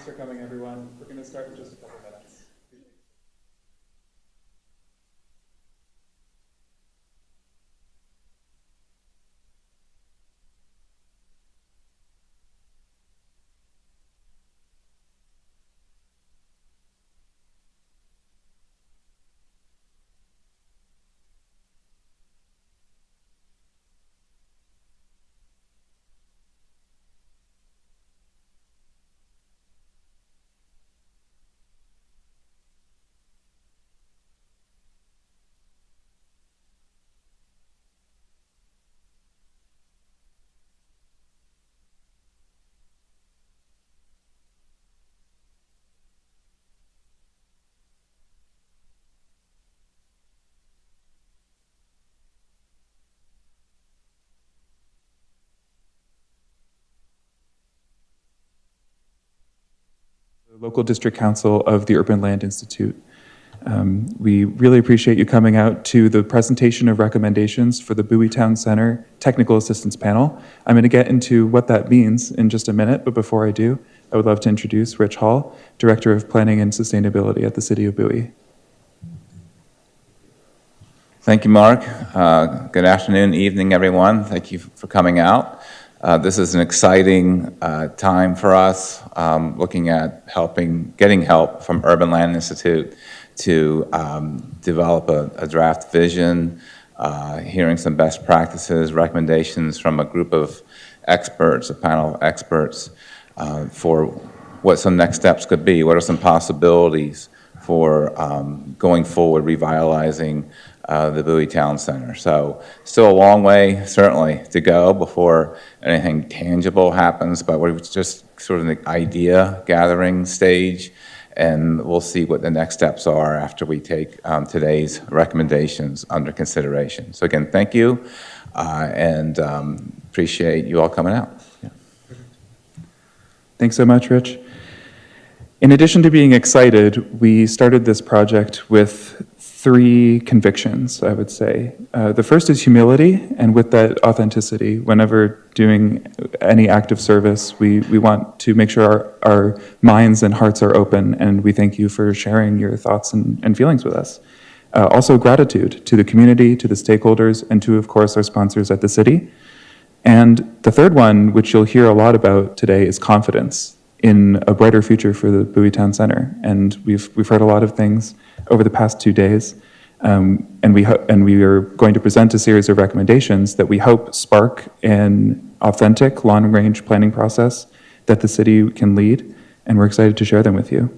Thanks for coming, everyone. We're going to start in just a couple minutes. Local District Council of the Urban Land Institute. We really appreciate you coming out to the presentation of recommendations for the Bowie Town Center Technical Assistance Panel. I'm going to get into what that means in just a minute, but before I do, I would love to introduce Rich Hall, Director of Planning and Sustainability at the City of Bowie. Thank you, Mark. Good afternoon, evening, everyone. Thank you for coming out. This is an exciting time for us, looking at getting help from Urban Land Institute to develop a draft vision, hearing some best practices, recommendations from a group of experts, a panel of experts, for what some next steps could be. What are some possibilities for going forward, revitalizing the Bowie Town Center. So still a long way, certainly, to go before anything tangible happens, but we're just sort of in the idea gathering stage, and we'll see what the next steps are after we take today's recommendations under consideration. So again, thank you, and appreciate you all coming out. Yeah. Thanks so much, Rich. In addition to being excited, we started this project with 3 convictions, I would say. The first is humility, and with that, authenticity. Whenever doing any act of service, we want to make sure our minds and hearts are open, and we thank you for sharing your thoughts and feelings with us. Also, gratitude to the community, to the stakeholders, and to, of course, our sponsors at the city. And the third one, which you'll hear a lot about today, is confidence in a brighter future for the Bowie Town Center. And we've heard a lot of things over the past 2 days, and we are going to present a series of recommendations that we hope spark an authentic long-range planning process that the city can lead, and we're excited to share them with you.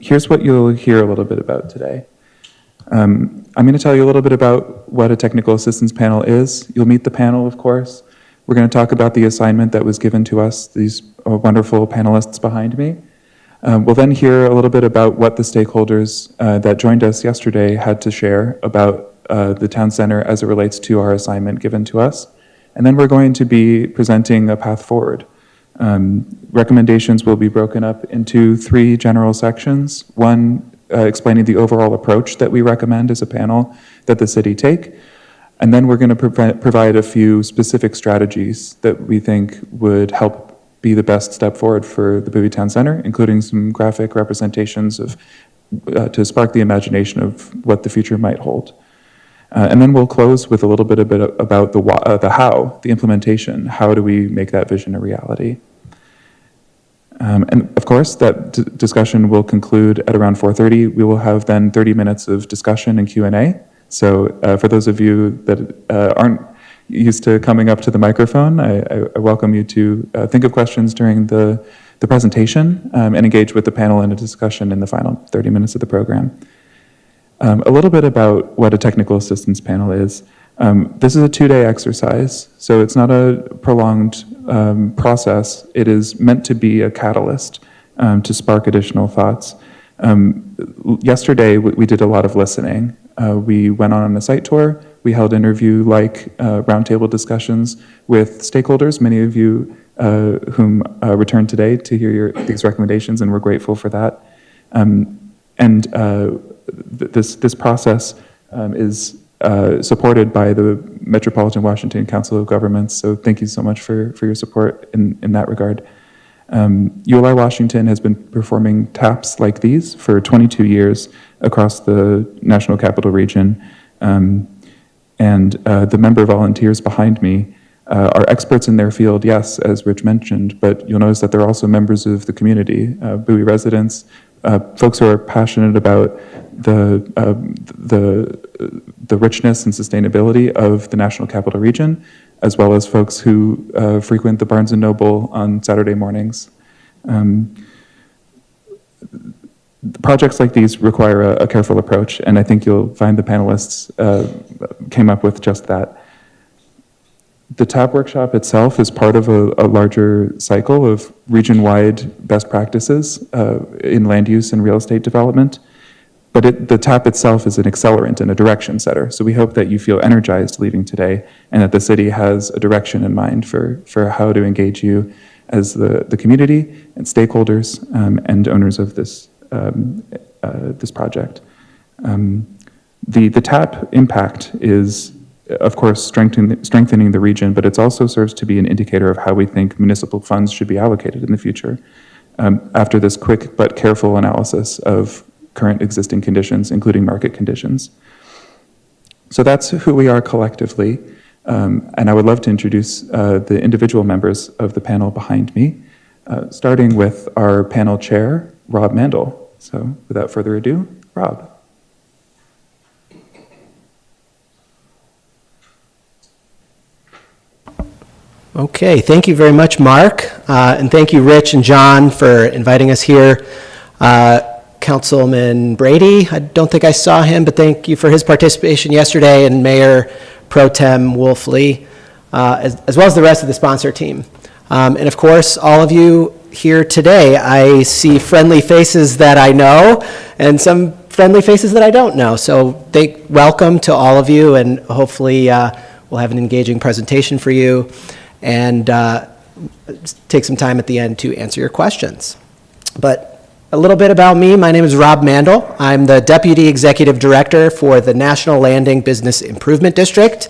Here's what you'll hear a little bit about today. I'm going to tell you a little bit about what a technical assistance panel is. You'll meet the panel, of course. We're going to talk about the assignment that was given to us, these wonderful panelists behind me. We'll then hear a little bit about what the stakeholders that joined us yesterday had to share about the town center as it relates to our assignment given to us. And then we're going to be presenting a path forward. Recommendations will be broken up into 3 general sections. One, explaining the overall approach that we recommend as a panel that the city take. And then we're going to provide a few specific strategies that we think would help be the best step forward for the Bowie Town Center, including some graphic representations of to spark the imagination of what the future might hold. And then we'll close with a little bit about the how, the implementation. How do we make that vision a reality? And of course, that discussion will conclude at around 4:30. We will have then 30 minutes of discussion and Q&A. So for those of you that aren't used to coming up to the microphone, I welcome you to think of questions during the presentation and engage with the panel in a discussion in the final 30 minutes of the program. A little bit about what a technical assistance panel is. This is a 2-day exercise, so it's not a prolonged process. It is meant to be a catalyst to spark additional thoughts. Yesterday, we did a lot of listening. We went on a site tour. We held interview-like roundtable discussions with stakeholders, many of you whom returned today to hear these recommendations, and we're grateful for that. This process is supported by the Metropolitan Washington Council of Governments, so thank you so much for your support in that regard. ULI Washington has been performing taps like these for 22 years across the National Capital Region. And the member volunteers behind me are experts in their field, yes, as Rich mentioned, but you'll notice that they're also members of the community, Bowie residents, folks who are passionate about the richness and sustainability of the National Capital Region, as well as folks who frequent the Barnes & Noble on Saturday mornings. Projects like these require a careful approach, and I think you'll find the panelists came up with just that. The TAP workshop itself is part of a larger cycle of region-wide best practices in land use and real estate development. But the TAP itself is an accelerant and a direction setter. So we hope that you feel energized leaving today and that the city has a direction in mind for how to engage you as the community and stakeholders and owners of this, this project. The TAP impact is, of course, strengthening the region, but it also serves to be an indicator of how we think municipal funds should be allocated in the future. After this quick but careful analysis of current existing conditions, including market conditions. So that's who we are collectively, and I would love to introduce the individual members of the panel behind me, starting with our panel chair, Rob Mandel. So without further ado, Rob. Okay, thank you very much, Mark, and thank you, Rich and John, for inviting us here. Councilman Brady, I don't think I saw him, but thank you for his participation yesterday, and Mayor Pro Tem Wolfley, as well as the rest of the sponsor team. And of course, all of you here today, I see friendly faces that I know, and some friendly faces that I don't know. So welcome to all of you, and hopefully we'll have an engaging presentation for you, and take some time at the end to answer your questions. But a little bit about me. My name is Rob Mandel. I'm the Deputy Executive Director for the National Landing Business Improvement District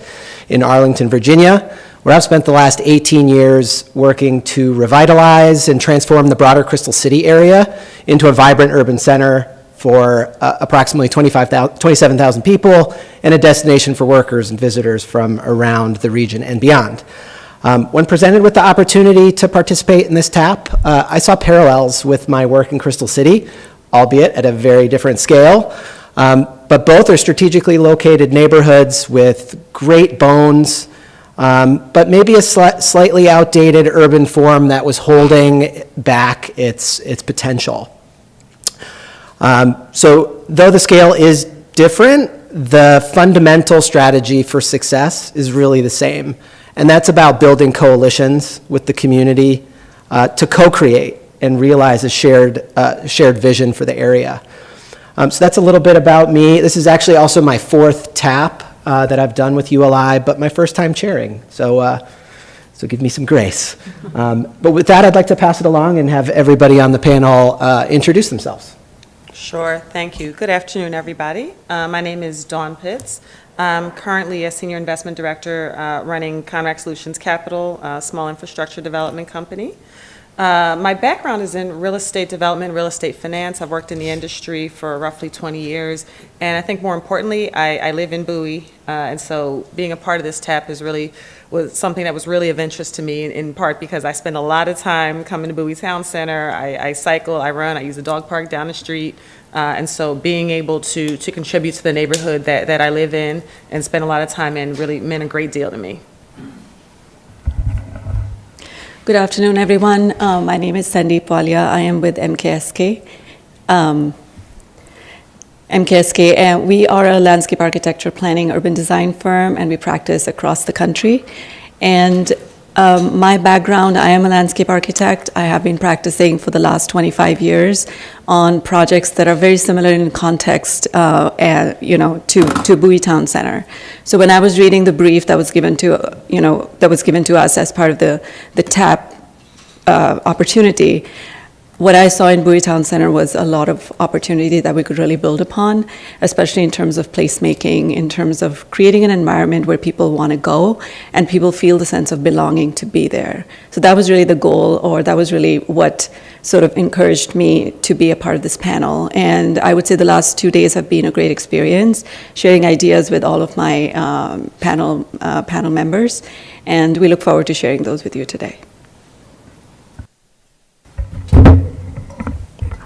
in Arlington, Virginia, where I've spent the last 18 years working to revitalize and transform the broader Crystal City area into a vibrant urban center for approximately 27,000 people and a destination for workers and visitors from around the region and beyond. When presented with the opportunity to participate in this TAP, I saw parallels with my work in Crystal City, albeit at a very different scale. But both are strategically located neighborhoods with great bones, but maybe a slightly outdated urban form that was holding back its potential. So though the scale is different, the fundamental strategy for success is really the same. And that's about building coalitions with the community to co-create and realize a shared vision for the area. So that's a little bit about me. This is actually also my fourth TAP that I've done with ULI, but my first time chairing. So give me some grace. But with that, I'd like to pass it along and have everybody on the panel introduce themselves. Sure, thank you. Good afternoon, everybody. My name is Dawn Pitts. I'm currently a Senior Investment Director running Conrac Solutions Capital, a small infrastructure development company. My background is in real estate development, real estate finance. I've worked in the industry for roughly 20 years. And I think more importantly, I live in Bowie. And so being a part of this TAP was something that was really of interest to me, in part because I spend a lot of time coming to Bowie Town Center. I cycle, I run, I use the dog park down the street. And so being able to contribute to the neighborhood that I live in and spend a lot of time in really meant a great deal to me. Good afternoon, everyone. My name is Sandeep Walia. I am with MKSK. MKSK, and we are a landscape architecture planning urban design firm, and we practice across the country. And my background, I am a landscape architect. I have been practicing for the last 25 years on projects that are very similar in context, to Bowie Town Center. So when I was reading the brief that was given to us as part of the TAP opportunity, what I saw in Bowie Town Center was a lot of opportunity that we could really build upon, especially in terms of placemaking, in terms of creating an environment where people want to go and people feel the sense of belonging to be there. So that was really the goal, or that was really what sort of encouraged me to be a part of this panel. And I would say the last 2 days have been a great experience, sharing ideas with all of my panel members, and we look forward to sharing those with you today.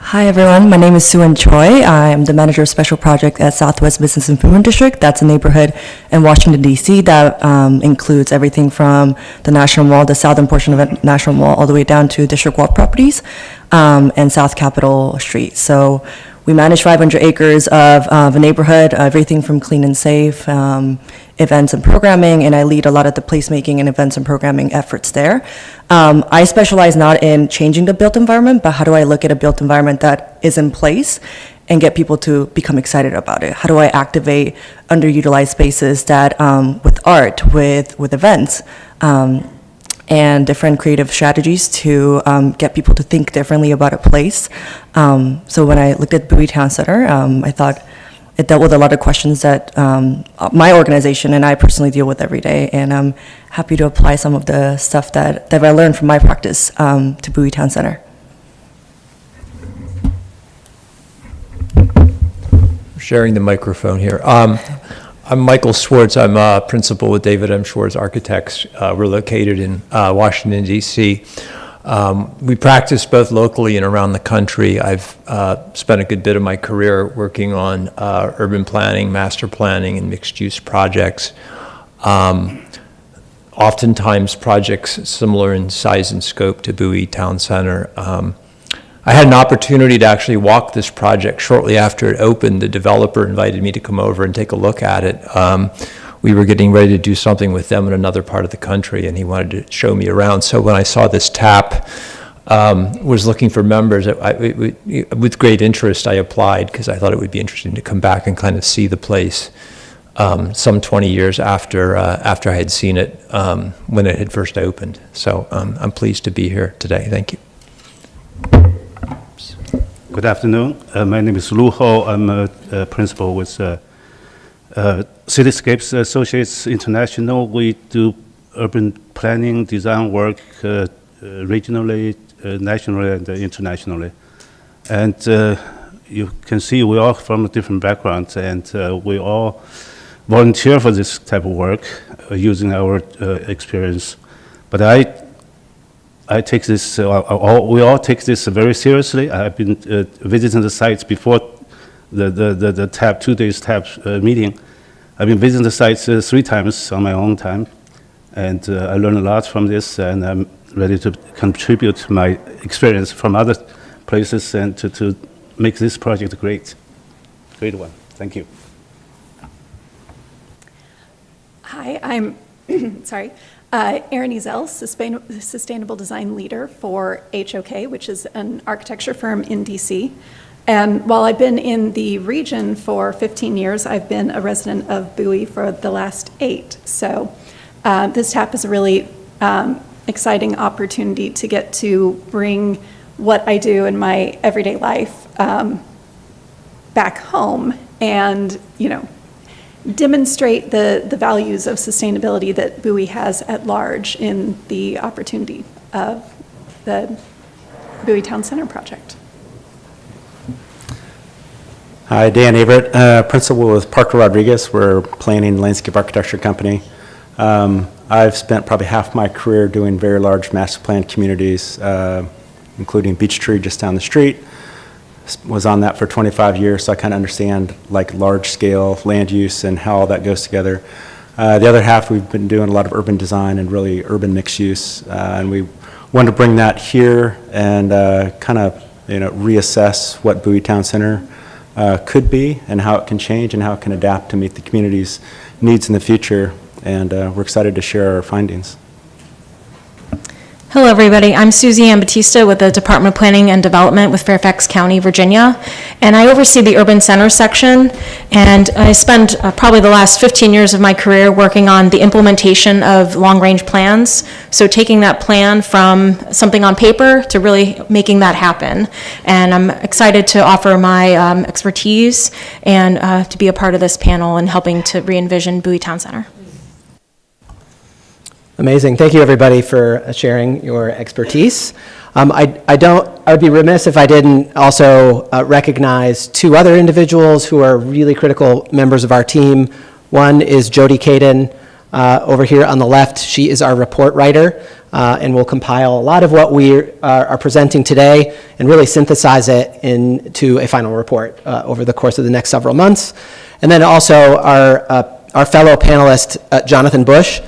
Hi everyone, my name is Sue-Ann Choi. I am the manager of special project at Southwest Business Improvement District. That's a neighborhood in Washington, D.C. that includes everything from the National Mall, the southern portion of the National Mall, all the way down to District Walk properties and South Capitol Street. So we manage 500 acres of a neighborhood, everything from clean and safe, events and programming, and I lead a lot of the placemaking and events and programming efforts there. I specialize not in changing the built environment, but how do I look at a built environment that is in place and get people to become excited about it? How do I activate underutilized spaces that, with art, with events, and different creative strategies to get people to think differently about a place. So when I looked at Bowie Town Center, I thought it dealt with a lot of questions that my organization and I personally deal with every day, and I'm happy to apply some of the stuff that I learned from my practice to Bowie Town Center. Sharing the microphone here. I'm Michael Schwartz. I'm a principal with David M. Schwartz Architects. We're located in Washington, D.C. We practice both locally and around the country. I've spent a good bit of my career working on urban planning, master planning, and mixed-use projects. Oftentimes projects similar in size and scope to Bowie Town Center. I had an opportunity to actually walk this project shortly after it opened. The developer invited me to come over and take a look at it. We were getting ready to do something with them in another part of the country, and he wanted to show me around. So when I saw this TAP, was looking for members, with great interest I applied, because I thought it would be interesting to come back and kind of see the place some 20 years after I had seen it when it had first opened. So I'm pleased to be here today. Thank you. Good afternoon. My name is Lu Ho. I'm a principal with Cityscapes Associates International. We do urban planning, design work regionally, nationally, and internationally. And you can see we all from different backgrounds, and we all volunteer for this type of work using our experience. But I take this, we all take this very seriously. I've been visiting the sites before the TAP, 2 days TAP meeting. I've been visiting the sites 3 times on my own time, and I learned a lot from this, and I'm ready to contribute my experience from other places and to make this project a great one. Thank you. Hi, I'm sorry. Erin Ezel, Sustainable Design Leader for HOK, which is an architecture firm in DC. And while I've been in the region for 15 years, I've been a resident of Bowie for the last 8. So this TAP is a really exciting opportunity to get to bring what I do in my everyday life back home and, demonstrate the values of sustainability that Bowie has at large in the opportunity of the Bowie Town Center project. Hi, Dan Averitt, principal with Parker Rodriguez. We're a planning landscape architecture company. I've spent probably half my career doing very large master plan communities, including Beech Tree just down the street. Was on that for 25 years, so I kind of understand like large scale land use and how all that goes together. The other half, we've been doing a lot of urban design and really urban mixed use, and we wanted to bring that here and kind of reassess what Bowie Town Center could be and how it can change and how it can adapt to meet the community's needs in the future, and we're excited to share our findings. Hello, everybody. I'm Susie Ambatista with the Department of Planning and Development with Fairfax County, Virginia, and I oversee the urban center section, and I spent probably the last 15 years of my career working on the implementation of long-range plans, so taking that plan from something on paper to really making that happen. And I'm excited to offer my expertise and to be a part of this panel and helping to re-envision Bowie Town Center. Amazing. Thank you, everybody, for sharing your expertise. I would be remiss if I didn't also recognize two other individuals who are really critical members of our team. One is Jody Caden over here on the left. She is our report writer and will compile a lot of what we are presenting today and really synthesize it into a final report over the course of the next several months. And then also our fellow panelist, Jonathan Bush.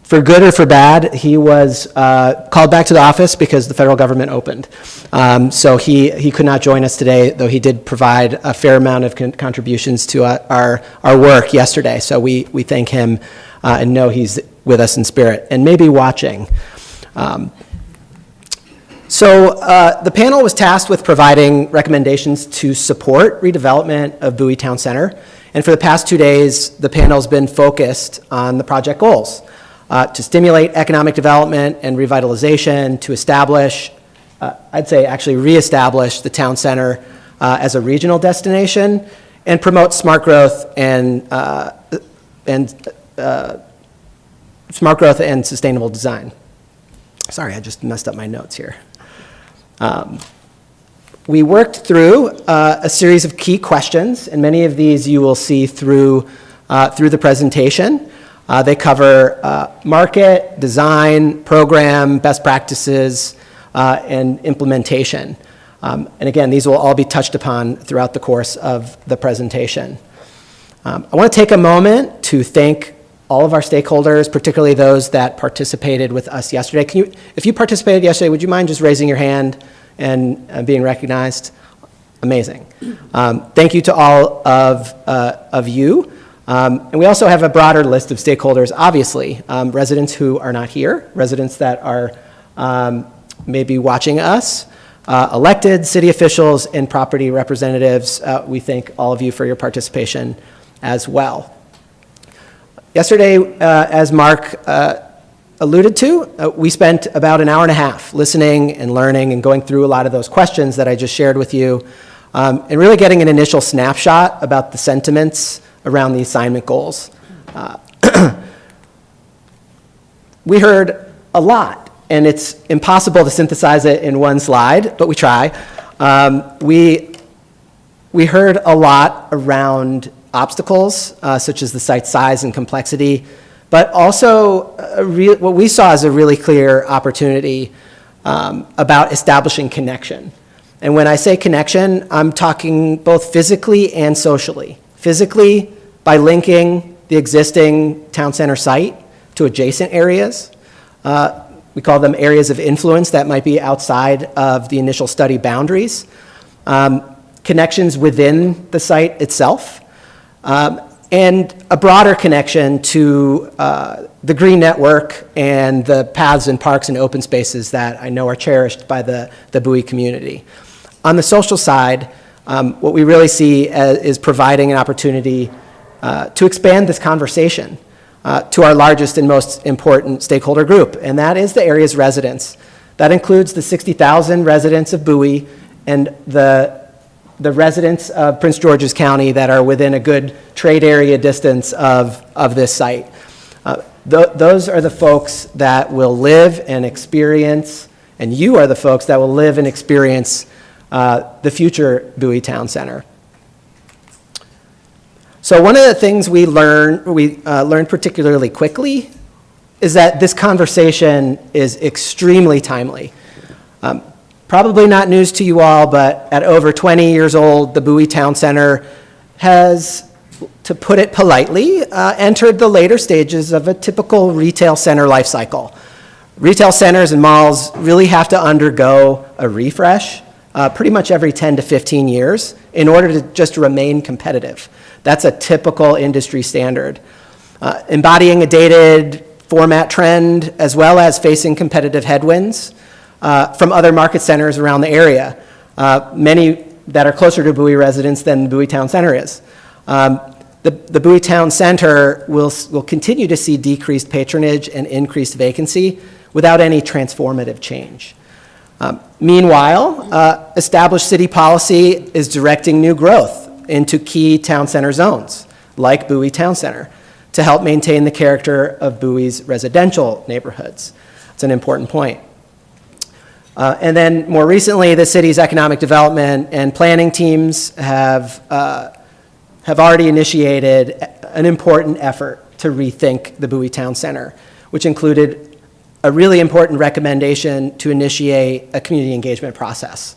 For good or for bad, he was called back to the office because the federal government opened. So he could not join us today, though he did provide a fair amount of contributions to our work yesterday. So we thank him and know he's with us in spirit and maybe watching. So the panel was tasked with providing recommendations to support redevelopment of Bowie Town Center. And for the past 2 days, the panel's been focused on the project goals. To stimulate economic development and revitalization, to establish, I'd say actually reestablish the town center as a regional destination, and promote smart growth and sustainable design. Sorry, I just messed up my notes here. We worked through a series of key questions, and many of these you will see through the presentation. They cover market, design, program, best practices, and implementation. And again, these will all be touched upon throughout the course of the presentation. I want to take a moment to thank all of our stakeholders, particularly those that participated with us yesterday. If you participated yesterday, would you mind just raising your hand and being recognized? Amazing. Thank you to all of you. And we also have a broader list of stakeholders, obviously, residents who are not here, residents that are maybe watching us, elected city officials and property representatives. We thank all of you for your participation as well. Yesterday, as Mark alluded to, we spent about an hour and a half listening and learning and going through a lot of those questions that I just shared with you, and really getting an initial snapshot about the sentiments around the assignment goals. We heard a lot, and it's impossible to synthesize it in one slide, but we try. We heard a lot around obstacles, such as the site size and complexity, but also what we saw as a really clear opportunity about establishing connection. And when I say connection, I'm talking both physically and socially. Physically, by linking the existing town center site to adjacent areas. We call them areas of influence that might be outside of the initial study boundaries. Connections within the site itself. And a broader connection to the green network and the paths and parks and open spaces that I know are cherished by the Bowie community. On the social side, what we really see is providing an opportunity to expand this conversation to our largest and most important stakeholder group, and that is the area's residents. That includes the 60,000 residents of Bowie and the residents of Prince George's County that are within a good trade area distance of this site. Those are the folks that will live and experience, and you are the folks that will live and experience the future Bowie Town Center. So one of the things we learned particularly quickly is that this conversation is extremely timely. Probably not news to you all, but at over 20 years old, the Bowie Town Center has, to put it politely, entered the later stages of a typical retail center life cycle. Retail centers and malls really have to undergo a refresh pretty much every 10 to 15 years in order to just remain competitive. That's a typical industry standard. Embodying a dated format trend, as well as facing competitive headwinds from other market centers around the area, many that are closer to Bowie residents than Bowie Town Center is. The Bowie Town Center will continue to see decreased patronage and increased vacancy without any transformative change. Meanwhile, established city policy is directing new growth into key town center zones, like Bowie Town Center, to help maintain the character of Bowie's residential neighborhoods. It's an important point. And then more recently, the city's economic development and planning teams have already initiated an important effort to rethink the Bowie Town Center, which included a really important recommendation to initiate a community engagement process.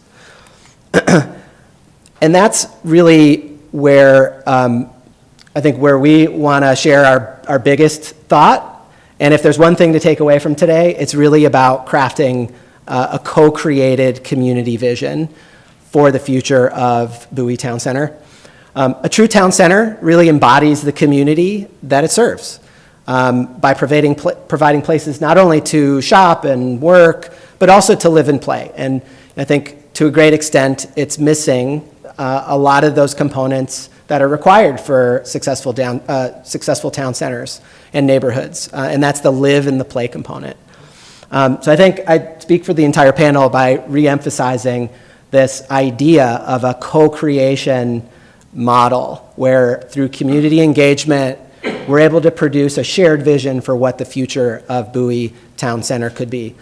And that's really where I think where we want to share our biggest thought. And if there's one thing to take away from today, it's really about crafting a co-created community vision for the future of Bowie Town Center. A true town center really embodies the community that it serves by providing places not only to shop and work, but also to live and play. And I think to a great extent, it's missing a lot of those components that are required for successful town centers and neighborhoods, and that's the live and the play component. So I think I speak for the entire panel by re-emphasizing this idea of a co-creation model where through community engagement, we're able to produce a shared vision for what the future of Bowie Town Center could be.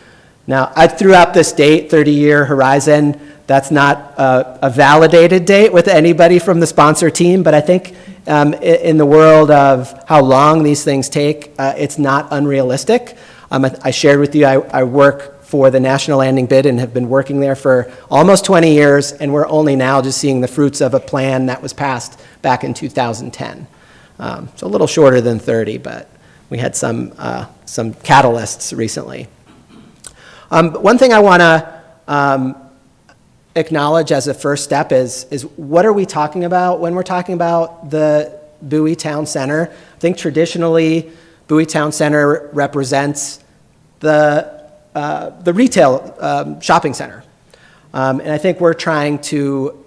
Now, I threw out this date, 30-year horizon. That's not a validated date with anybody from the sponsor team, but I think in the world of how long these things take, it's not unrealistic. I shared with you, I work for the National Landing Bid and have been working there for almost 20 years, and we're only now just seeing the fruits of a plan that was passed back in 2010. So a little shorter than 30, but we had some catalysts recently. One thing I want to acknowledge as a first step is what are we talking about when we're talking about the Bowie Town Center? I think traditionally Bowie Town Center represents the retail shopping center. And I think we're trying to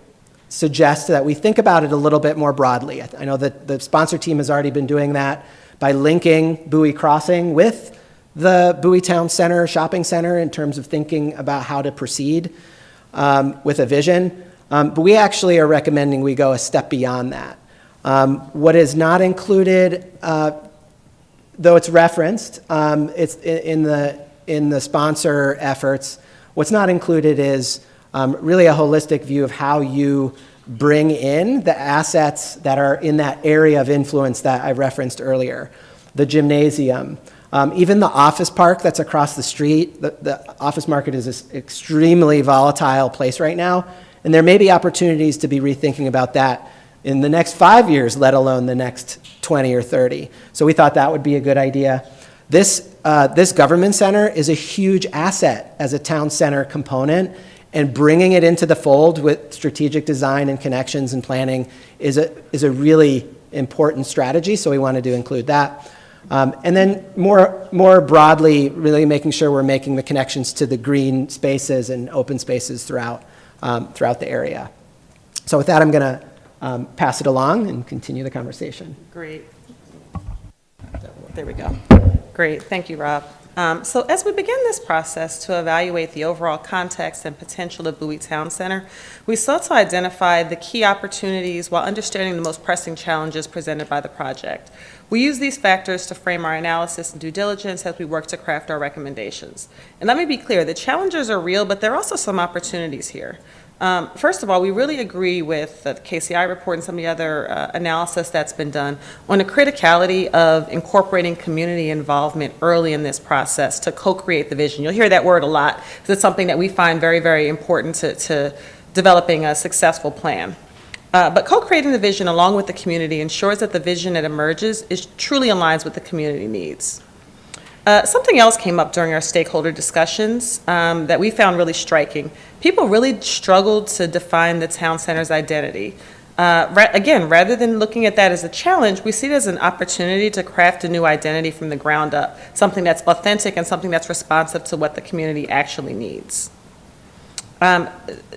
suggest that we think about it a little bit more broadly. I know that the sponsor team has already been doing that by linking Bowie Crossing with the Bowie Town Center shopping center in terms of thinking about how to proceed with a vision. But we actually are recommending we go a step beyond that. What is not included, though it's referenced, it's in the sponsor efforts, what's not included is really a holistic view of how you bring in the assets that are in that area of influence that I referenced earlier. The gymnasium, even the office park that's across the street. The office market is an extremely volatile place right now, and there may be opportunities to be rethinking about that in the next 5 years, let alone the next 20 or 30. So we thought that would be a good idea. This government center is a huge asset as a town center component, and bringing it into the fold with strategic design and connections and planning is a really important strategy, so we wanted to include that. And then more broadly, really making sure we're making the connections to the green spaces and open spaces throughout the area. So with that, I'm going to pass it along and continue the conversation. Great. There we go. Great, thank you, Rob. So as we begin this process to evaluate the overall context and potential of Bowie Town Center, we sought to identify the key opportunities while understanding the most pressing challenges presented by the project. We use these factors to frame our analysis and due diligence as we work to craft our recommendations. And let me be clear, the challenges are real, but there are also some opportunities here. First of all, we really agree with the KCI report and some of the other analysis that's been done on the criticality of incorporating community involvement early in this process to co-create the vision. You'll hear that word a lot because it's something that we find very, very important to developing a successful plan. But co-creating the vision along with the community ensures that the vision that emerges is truly aligns with the community needs. Something else came up during our stakeholder discussions that we found really striking. People really struggled to define the town center's identity. Again, rather than looking at that as a challenge, we see it as an opportunity to craft a new identity from the ground up, something that's authentic and something that's responsive to what the community actually needs. I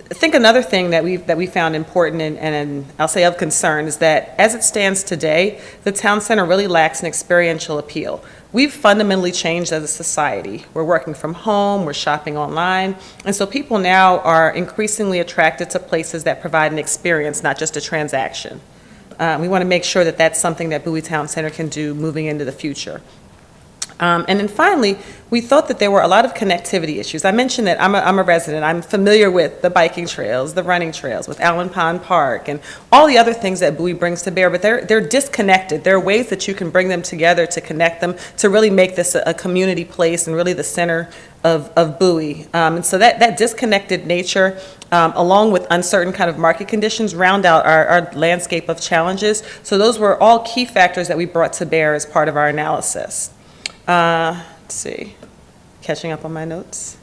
think another thing that we found important and I'll say of concern is that as it stands today, the town center really lacks an experiential appeal. We've fundamentally changed as a society. We're working from home, we're shopping online, and so people now are increasingly attracted to places that provide an experience, not just a transaction. We want to make sure that that's something that Bowie Town Center can do moving into the future. And then finally, we thought that there were a lot of connectivity issues. I mentioned that I'm a resident. I'm familiar with the biking trails, the running trails, with Allen Pond Park, and all the other things that Bowie brings to bear, but they're disconnected. There are ways that you can bring them together to connect them, to really make this a community place and really the center of Bowie. And so that disconnected nature, along with uncertain kind of market conditions, round out our landscape of challenges. So those were all key factors that we brought to bear as part of our analysis. Let's see, catching up on my notes.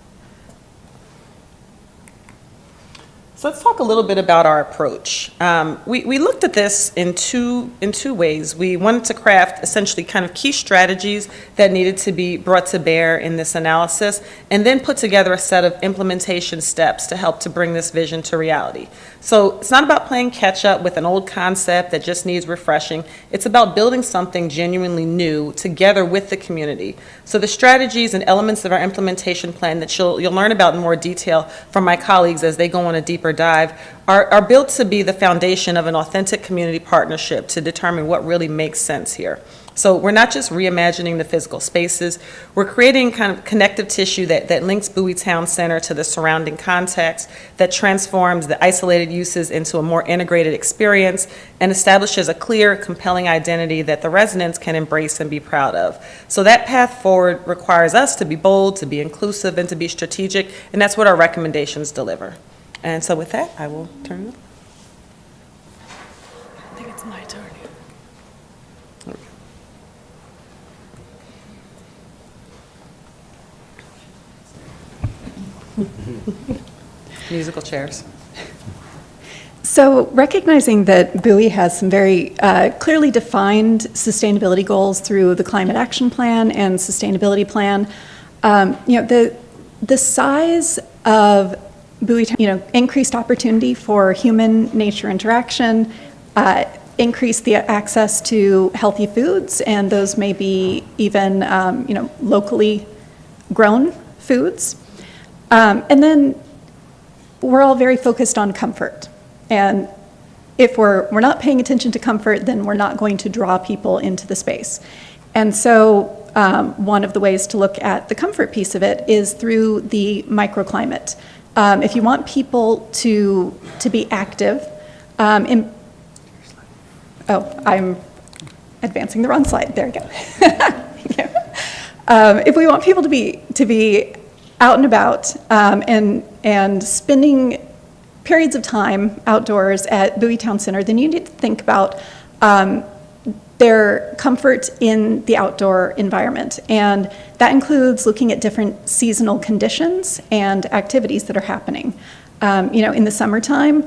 So let's talk a little bit about our approach. We looked at this in two ways. We wanted to craft essentially kind of key strategies that needed to be brought to bear in this analysis, and then put together a set of implementation steps to help to bring this vision to reality. So it's not about playing catch up with an old concept that just needs refreshing. It's about building something genuinely new together with the community. So the strategies and elements of our implementation plan that you'll learn about in more detail from my colleagues as they go on a deeper dive are built to be the foundation of an authentic community partnership to determine what really makes sense here. So we're not just reimagining the physical spaces, we're creating kind of connective tissue that links Bowie Town Center to the surrounding context, that transforms the isolated uses into a more integrated experience, and establishes a clear, compelling identity that the residents can embrace and be proud of. So that path forward requires us to be bold, to be inclusive, and to be strategic, and that's what our recommendations deliver. And so with that, I will turn it over. I think it's my turn. Musical chairs. So recognizing that Bowie has some very clearly defined sustainability goals through the Climate Action Plan and Sustainability Plan, the size of Bowie, increased opportunity for human-nature interaction, increase the access to healthy foods, and those may be even, locally grown foods. And then we're all very focused on comfort. And if we're not paying attention to comfort, then we're not going to draw people into the space. And so one of the ways to look at the comfort piece of it is through the microclimate. If you want people to be active, I'm advancing the wrong slide. There we go. If we want people to be out and about and spending periods of time outdoors at Bowie Town Center, then you need to think about their comfort in the outdoor environment. And that includes looking at different seasonal conditions and activities that are happening. In the summertime,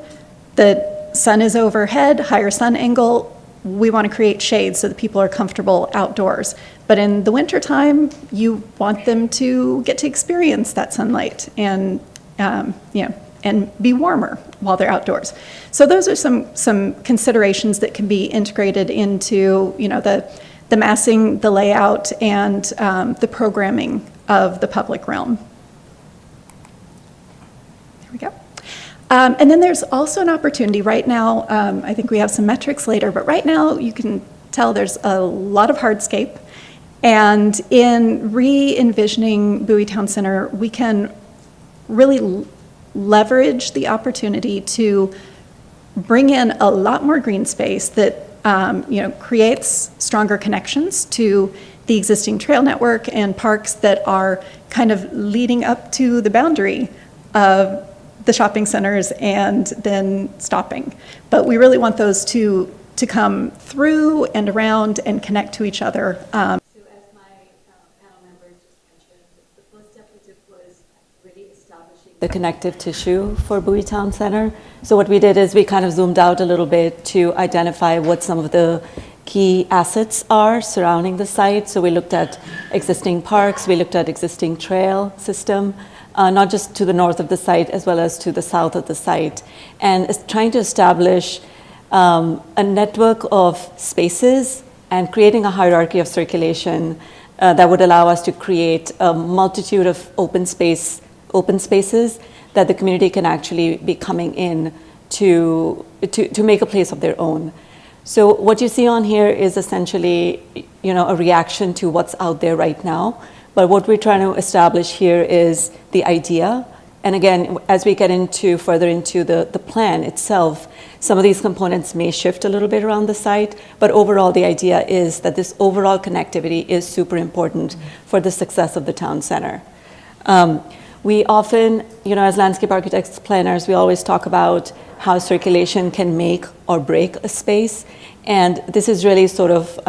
the sun is overhead, higher sun angle. We want to create shade so that people are comfortable outdoors. But in the wintertime, you want them to get to experience that sunlight and be warmer while they're outdoors. So those are some considerations that can be integrated into the massing, the layout, and the programming of the public realm. There we go. And then there's also an opportunity right now, I think we have some metrics later, but right now you can tell there's a lot of hardscape. And in re-envisioning Bowie Town Center, we can really leverage the opportunity to bring in a lot more green space that creates stronger connections to the existing trail network and parks that are kind of leading up to the boundary of the shopping centers and then stopping. But we really want those to come through and around and connect to each other. the connective tissue for Bowie Town Center. So what we did is we kind of zoomed out a little bit to identify what some of the key assets are surrounding the site. So we looked at existing parks, we looked at existing trail system, not just to the north of the site as well as to the south of the site, and trying to establish a network of spaces and creating a hierarchy of circulation that would allow us to create a multitude of open spaces that the community can actually be coming in to make a place of their own. So what you see on here is essentially, a reaction to what's out there right now. But what we're trying to establish here is the idea. And again, as we get further into the plan itself, some of these components may shift a little bit around the site, but overall the idea is that this overall connectivity is super important for the success of the town center. We often, as landscape architects, planners, we always talk about how circulation can make or break a space. And this is really sort of,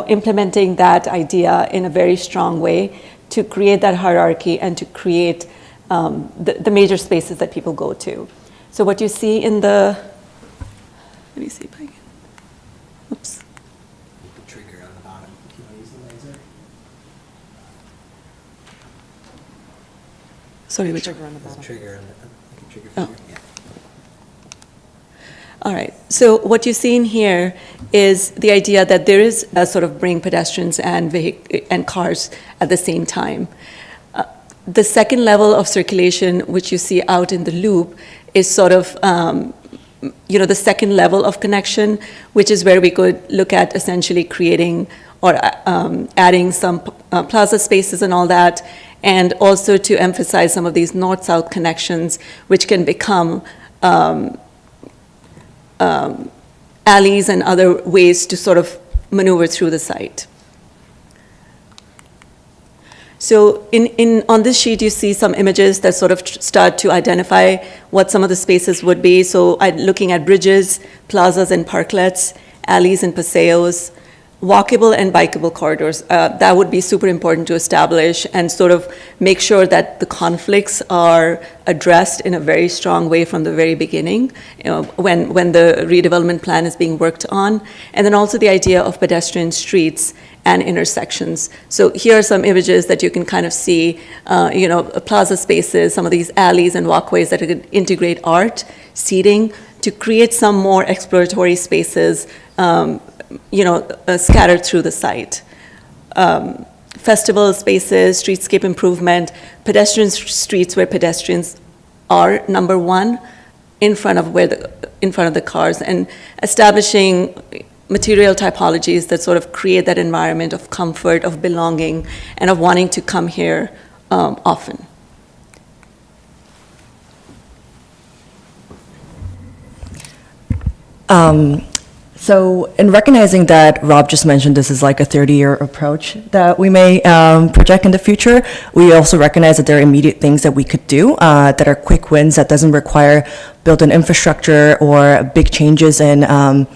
implementing that idea in a very strong way to create that hierarchy and to create the major spaces that people go to. So what you see in let me see if I can, oops. Trigger on the bottom. Can I use the laser? Sorry, which Trigger on the bottom. Trigger on the trigger. Oh. All right, so what you see in here is the idea that there is a sort of bring pedestrians and cars at the same time. The second level of circulation, which you see out in the loop, is sort of, the second level of connection, which is where we could look at essentially creating or adding some plaza spaces and all that, and also to emphasize some of these north-south connections, which can become alleys and other ways to sort of maneuver through the site. So on this sheet, you see some images that sort of start to identify what some of the spaces would be. So looking at bridges, plazas and parklets, alleys and paseos, walkable and bikeable corridors. That would be super important to establish and sort of make sure that the conflicts are addressed in a very strong way from the very beginning, when the redevelopment plan is being worked on. And then also the idea of pedestrian streets and intersections. So here are some images that you can kind of see, plaza spaces, some of these alleys and walkways that could integrate art, seating, to create some more exploratory spaces scattered through the site. Festival spaces, streetscape improvement, pedestrian streets where pedestrians are number one in front of the cars, and establishing material typologies that sort of create that environment of comfort, of belonging, and of wanting to come here often. So in recognizing that Rob just mentioned this is like a 30-year approach that we may project in the future, we also recognize that there are immediate things that we could do that are quick wins that doesn't require built-in infrastructure or big changes in the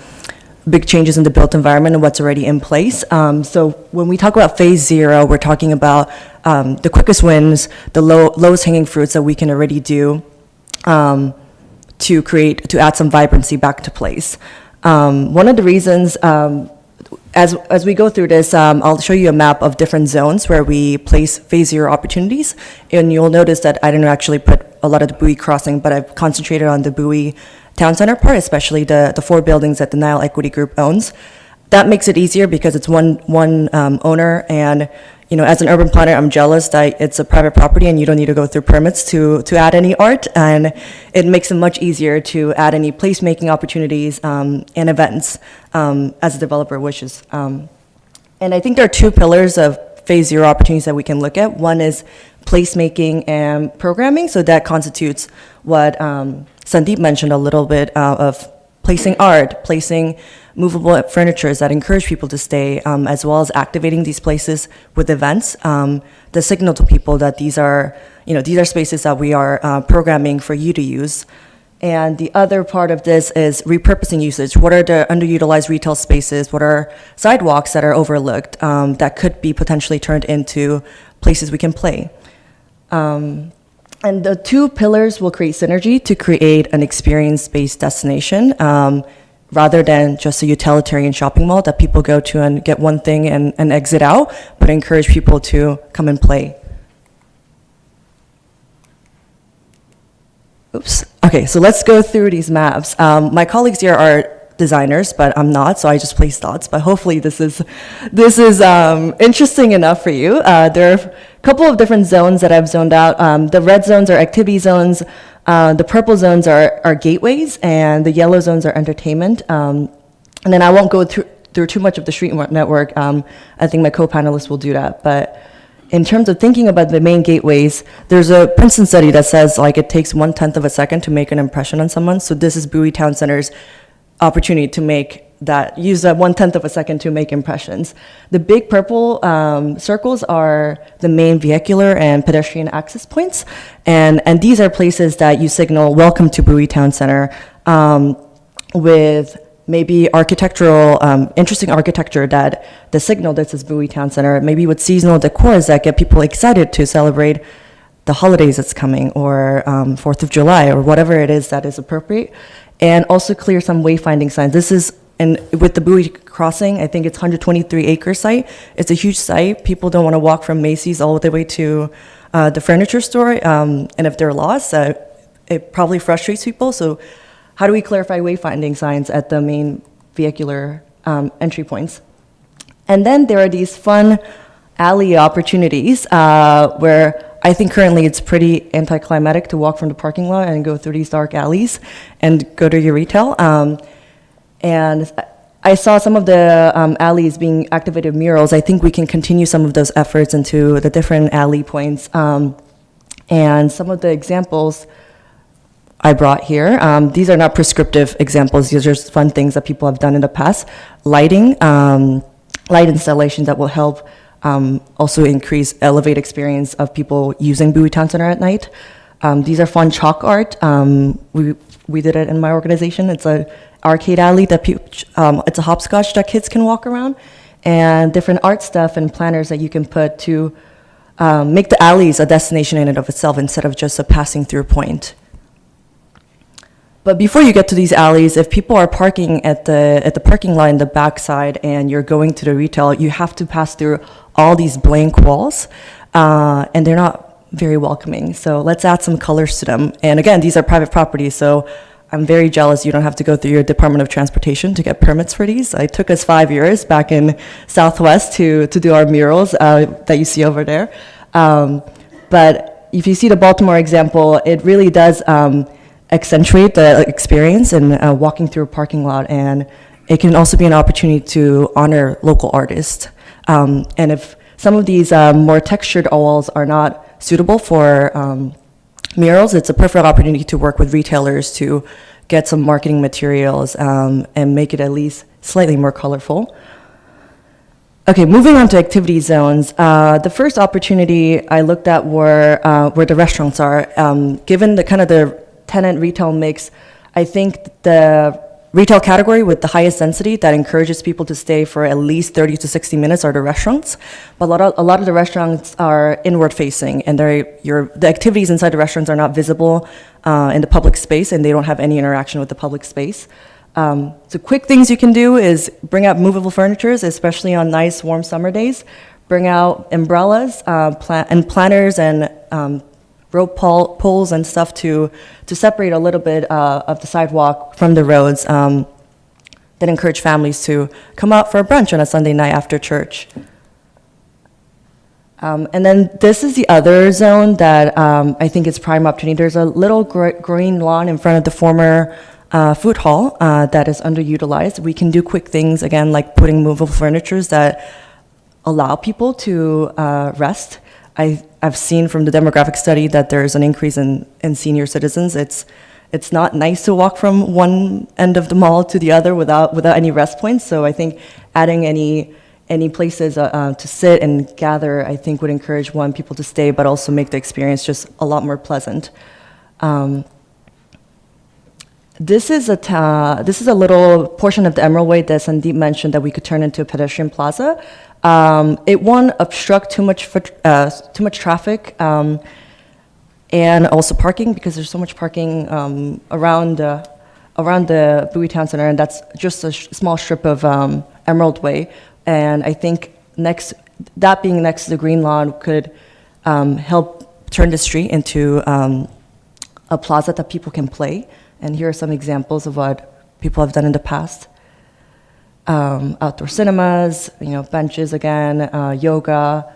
built environment and what's already in place. So when we talk about phase 0, we're talking about the quickest wins, the lowest hanging fruits that we can already do to add some vibrancy back to place. One of the reasons, as we go through this, I'll show you a map of different zones where we place phase 0 opportunities, and you'll notice that I didn't actually put a lot of the Bowie crossing, but I've concentrated on the Bowie Town Center part, especially the 4 buildings that the Nile Equity Group owns. That makes it easier because it's one owner, and as an urban planner, I'm jealous that it's a private property and you don't need to go through permits to add any art, and it makes it much easier to add any placemaking opportunities and events as a developer wishes. And I think there are 2 pillars of phase 0 opportunities that we can look at. One is placemaking and programming, so that constitutes what Sandeep mentioned a little bit of placing art, placing movable furnitures that encourage people to stay, as well as activating these places with events, the signal to people that these are spaces that we are programming for you to use. And the other part of this is repurposing usage. What are the underutilized retail spaces? What are sidewalks that are overlooked that could be potentially turned into places we can play? And the two pillars will create synergy to create an experience-based destination rather than just a utilitarian shopping mall that people go to and get one thing and exit out, but encourage people to come and play. Oops. Okay, so let's go through these maps. My colleagues here are designers, but I'm not, so I just place dots. But hopefully this is interesting enough for you. There are a couple of different zones that I've zoned out. The red zones are activity zones. The purple zones are gateways, and the yellow zones are entertainment. And then I won't go through too much of the street network. I think my co-panelists will do that. But in terms of thinking about the main gateways, there's a Princeton study that says like it takes 1/10 of a second to make an impression on someone. So this is Bowie Town Center's opportunity to use that 1/10 of a second to make impressions. The big purple circles are the main vehicular and pedestrian access points, and these are places that you signal welcome to Bowie Town Center with maybe architectural, interesting architecture that the signal this is Bowie Town Center, maybe with seasonal decors that get people excited to celebrate the holidays that's coming, or 4th of July, or whatever it is that is appropriate, and also clear some wayfinding signs. This is, and with the Bowie Crossing, I think it's 123-acre site. It's a huge site. People don't want to walk from Macy's all the way to the furniture store, and if they're lost, it probably frustrates people. So how do we clarify wayfinding signs at the main vehicular entry points? And then there are these fun alley opportunities where I think currently it's pretty anticlimactic to walk from the parking lot and go through these dark alleys and go to your retail. And I saw some of the alleys being activated with murals. I think we can continue some of those efforts into the different alley points. And some of the examples I brought here, these are not prescriptive examples. These are just fun things that people have done in the past. Lighting, light installations that will help also elevate experience of people using Bowie Town Center at night. These are fun chalk art. We did it in my organization. It's an arcade alley that it's a hopscotch that kids can walk around, and different art stuff and planners that you can put to make the alleys a destination in and of itself instead of just a passing through point. But before you get to these alleys, if people are parking at the parking lot in the backside and you're going to the retail, you have to pass through all these blank walls, and they're not very welcoming. So let's add some colors to them. And again, these are private properties, so I'm very jealous you don't have to go through your Department of Transportation to get permits for these. It took us 5 years back in Southwest to do our murals that you see over there. But if you see the Baltimore example, it really does accentuate the experience in walking through a parking lot, and it can also be an opportunity to honor local artists. And if some of these more textured walls are not suitable for murals, it's a perfect opportunity to work with retailers to get some marketing materials and make it at least slightly more colorful. Okay, moving on to activity zones. The first opportunity I looked at were where the restaurants are. Given the kind of the tenant retail mix, I think the retail category with the highest density that encourages people to stay for at least 30 to 60 minutes are the restaurants. But a lot of the restaurants are inward facing, and the activities inside the restaurants are not visible in the public space, and they don't have any interaction with the public space. So quick things you can do is bring out movable furniture, especially on nice warm summer days. Bring out umbrellas and planters and rope poles and stuff to separate a little bit of the sidewalk from the roads that encourage families to come out for a brunch on a Sunday night after church. And then this is the other zone that I think is prime opportunity. There's a little green lawn in front of the former food hall that is underutilized. We can do quick things, again, like putting movable furnitures that allow people to rest. I've seen from the demographic study that there's an increase in senior citizens. It's not nice to walk from one end of the mall to the other without any rest points. So I think adding any places to sit and gather, I think would encourage people to stay, but also make the experience just a lot more pleasant. This is a little portion of the Emerald Way that Sandeep mentioned that we could turn into a pedestrian plaza. It won't obstruct too much traffic, and also parking, because there's so much parking around the Bowie Town Center, and that's just a small strip of Emerald Way. And I think that being next to the Green Lawn could help turn the street into a plaza that people can play. And here are some examples of what people have done in the past. Outdoor cinemas, benches again, yoga,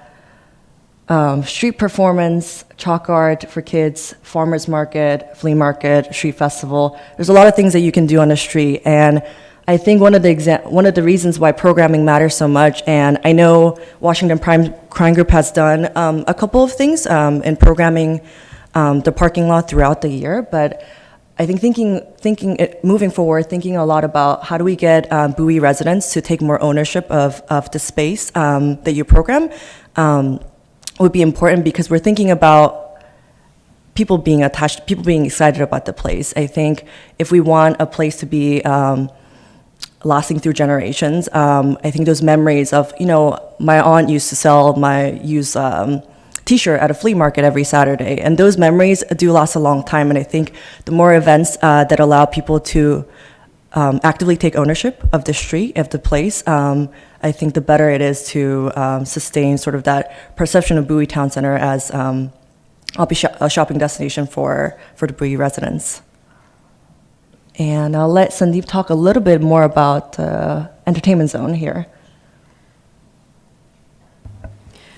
street performance, chalk art for kids, farmers market, flea market, street festival. There's a lot of things that you can do on the street, and I think one of the reasons why programming matters so much, and I know Washington Crime Group has done a couple of things in programming the parking lot throughout the year, but I think moving forward, thinking a lot about how do we get Bowie residents to take more ownership of the space that you program would be important, because we're thinking about people being attached, people being excited about the place. I think if we want a place to be lasting through generations, I think those memories of, my aunt used to sell my used T-shirt at a flea market every Saturday, and those memories do last a long time. And I think the more events that allow people to actively take ownership of the street, of the place, I think the better it is to sustain sort of that perception of Bowie Town Center as a shopping destination for the Bowie residents. And I'll let Sandeep talk a little bit more about entertainment zone here.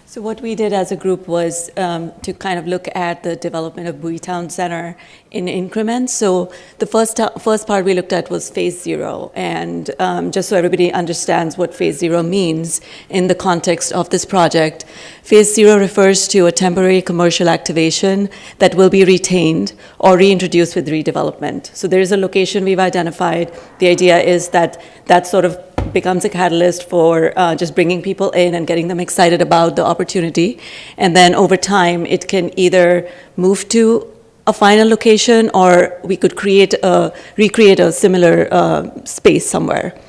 So what we did as a group was to kind of look at the development of Bowie Town Center in increments. So the first part we looked at was phase 0. And just so everybody understands what phase 0 means in the context of this project, phase 0 refers to a temporary commercial activation that will be retained or reintroduced with redevelopment. So there is a location we've identified. The idea is that that sort of becomes a catalyst for just bringing people in and getting them excited about the opportunity. And then over time, it can either move to a final location, or we could recreate a similar space somewhere.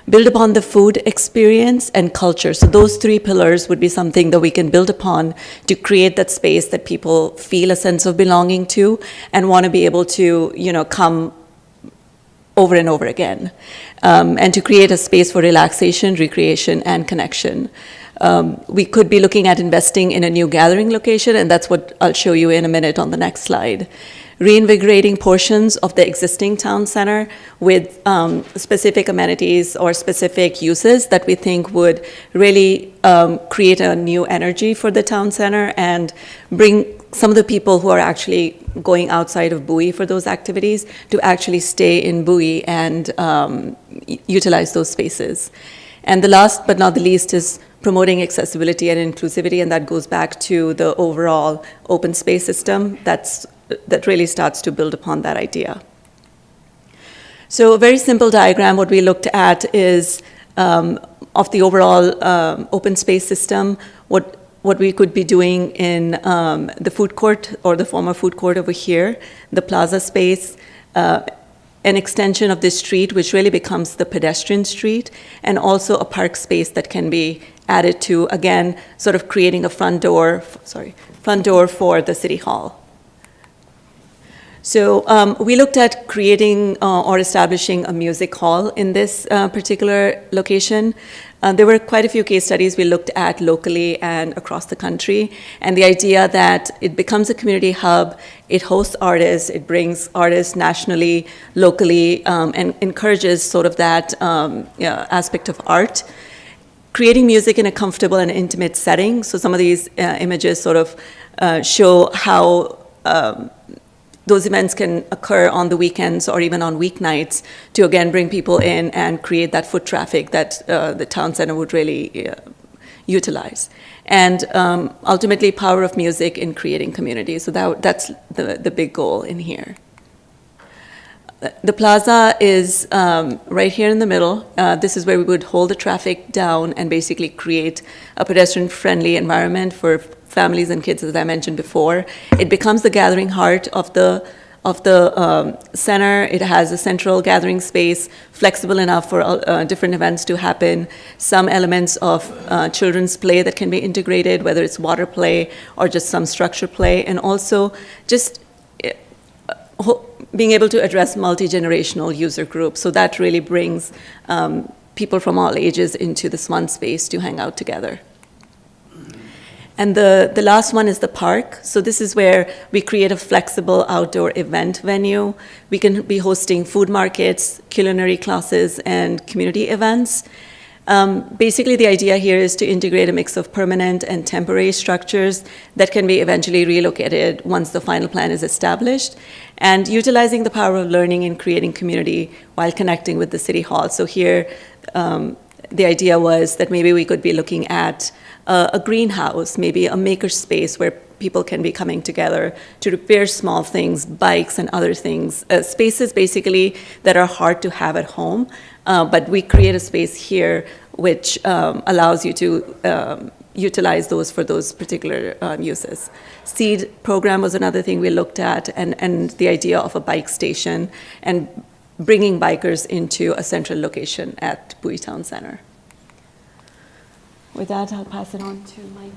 Build upon the food experience and culture. So those 3 pillars would be something that we can build upon to create that space that people feel a sense of belonging to and want to be able to, come over and over again, and to create a space for relaxation, recreation, and connection. We could be looking at investing in a new gathering location, and that's what I'll show you in a minute on the next slide. Reinvigorating portions of the existing town center with specific amenities or specific uses that we think would really create a new energy for the town center and bring some of the people who are actually going outside of Bowie for those activities to actually stay in Bowie and utilize those spaces. And the last but not the least is promoting accessibility and inclusivity, and that goes back to the overall open space system that really starts to build upon that idea. So a very simple diagram, what we looked at is of the overall open space system, what we could be doing in the food court or the former food court over here, the plaza space, an extension of this street, which really becomes the pedestrian street, and also a park space that can be added to, again, sort of creating a front door for the city hall. So we looked at creating or establishing a music hall in this particular location. There were quite a few case studies we looked at locally and across the country, and the idea that it becomes a community hub, it hosts artists, it brings artists nationally, locally, and encourages sort of that aspect of art. Creating music in a comfortable and intimate setting. So some of these images sort of show how those events can occur on the weekends or even on weeknights to, again, bring people in and create that foot traffic that the town center would really utilize. And ultimately, power of music in creating community. So that's the big goal in here. The plaza is right here in the middle. This is where we would hold the traffic down and basically create a pedestrian-friendly environment for families and kids, as I mentioned before. It becomes the gathering heart of the of the center. It has a central gathering space, flexible enough for different events to happen. Some elements of children's play that can be integrated, whether it's water play or just some structure play, and also just being able to address multi-generational user groups. So that really brings people from all ages into this one space to hang out together. And the last one is the park. So this is where we create a flexible outdoor event venue. We can be hosting food markets, culinary classes, and community events. Basically, the idea here is to integrate a mix of permanent and temporary structures that can be eventually relocated once the final plan is established, and utilizing the power of learning and creating community while connecting with the city hall. So here, the idea was that maybe we could be looking at a greenhouse, maybe a maker space where people can be coming together to repair small things, bikes and other things, spaces basically that are hard to have at home, but we create a space here which allows you to utilize those for those particular uses. Seed program was another thing we looked at, and the idea of a bike station and bringing bikers into a central location at Bowie Town Center. With that, I'll pass it on to Mike.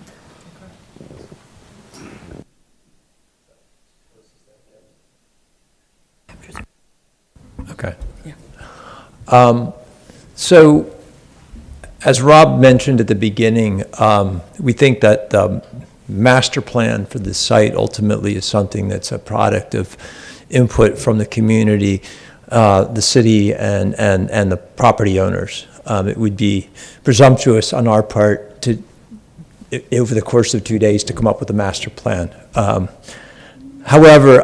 Okay. So, as Rob mentioned at the beginning, we think that the master plan for this site ultimately is something that's a product of input from the community, the city, and the property owners. It would be presumptuous on our part to, over the course of 2 days, to come up with a master plan. However,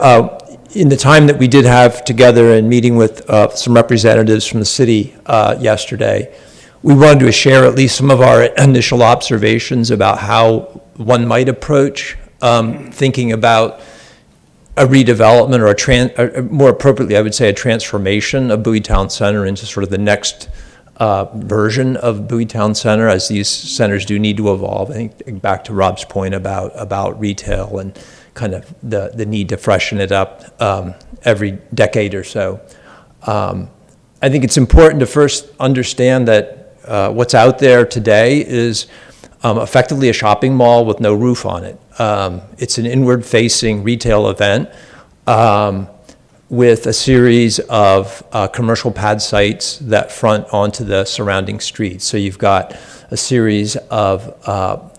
in the time that we did have together and meeting with some representatives from the city yesterday, we wanted to share at least some of our initial observations about how one might approach thinking about a redevelopment or more appropriately, I would say, a transformation of Bowie Town Center into sort of the next version of Bowie Town Center, as these centers do need to evolve. I think back to Rob's point about retail and kind of the need to freshen it up every decade or so. I think it's important to first understand that what's out there today is effectively a shopping mall with no roof on it. It's an inward-facing retail event with a series of commercial pad sites that front onto the surrounding streets. So you've got a series of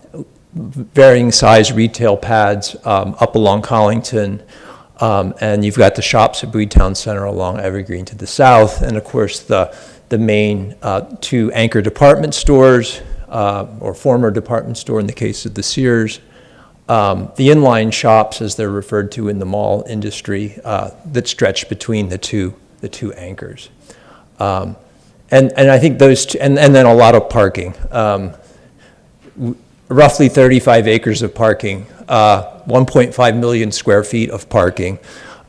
varying size retail pads up along Collington, and you've got the shops at Bowie Town Center along Evergreen to the south, and of course the main two anchor department stores, or former department store in the case of the Sears, the inline shops, as they're referred to in the mall industry, that stretch between the two anchors, and I think those two, and then a lot of parking, roughly 35 acres of parking, 1.5 million square feet of parking,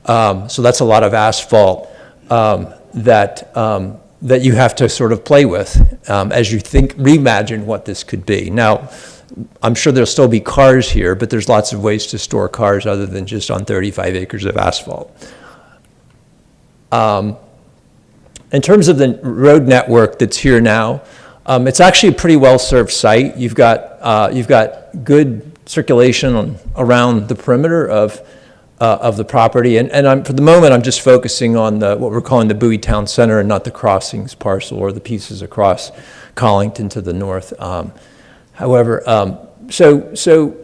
so that's a lot of asphalt that you have to sort of play with as you reimagine what this could be. Now, I'm sure there'll still be cars here, but there's lots of ways to store cars other than just on 35 acres of asphalt. In terms of the road network that's here now, it's actually a pretty well-served site. You've got good circulation around the perimeter of the property, and for the moment I'm just focusing on what we're calling the Bowie Town Center and not the crossings parcel or the pieces across Collington to the north. However, so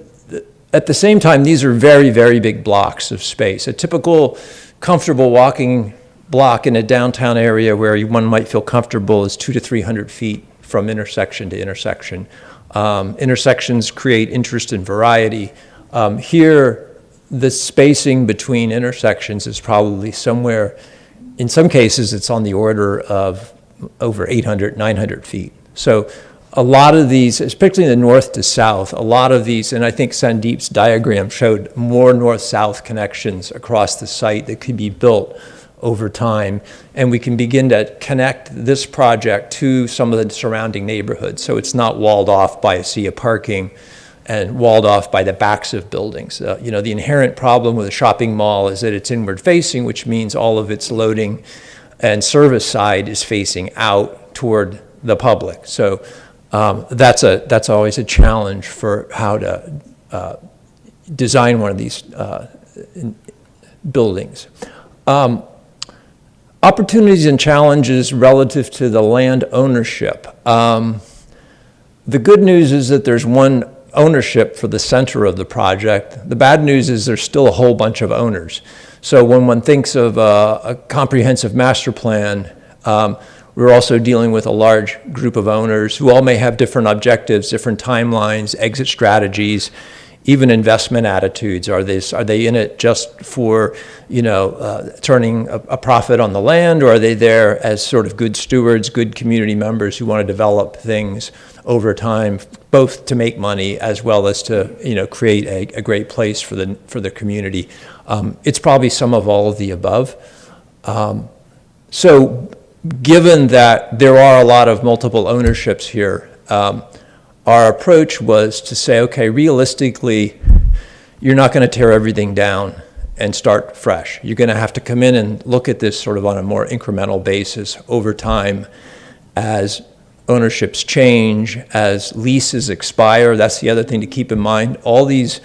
at the same time, these are very, very big blocks of space. A typical comfortable walking block in a downtown area where one might feel comfortable is 200 to 300 feet from intersection to intersection. Intersections create interest and variety. Here, the spacing between intersections is probably somewhere, in some cases, it's on the order of over 800, 900 feet. So a lot of these, particularly in the north to south, a lot of these, and I think Sandeep's diagram showed more north-south connections across the site that could be built over time, and we can begin to connect this project to some of the surrounding neighborhoods, so it's not walled off by a sea of parking, and walled off by the backs of buildings. The inherent problem with a shopping mall is that it's inward facing, which means all of its loading and service side is facing out toward the public. So that's always a challenge for how to design one of these buildings. Opportunities and challenges relative to the land ownership. The good news is that there's one ownership for the center of the project. The bad news is there's still a whole bunch of owners. So when one thinks of a comprehensive master plan, we're also dealing with a large group of owners who all may have different objectives, different timelines, exit strategies, even investment attitudes. Are they in it just for, turning a profit on the land, or are they there as sort of good stewards, good community members who want to develop things over time, both to make money as well as to, create a great place for the community? It's probably some of all of the above. So given that there are a lot of multiple ownerships here, our approach was to say, okay, realistically, you're not going to tear everything down and start fresh. You're going to have to come in and look at this sort of on a more incremental basis over time as ownerships change, as leases expire. That's the other thing to keep in mind. All these,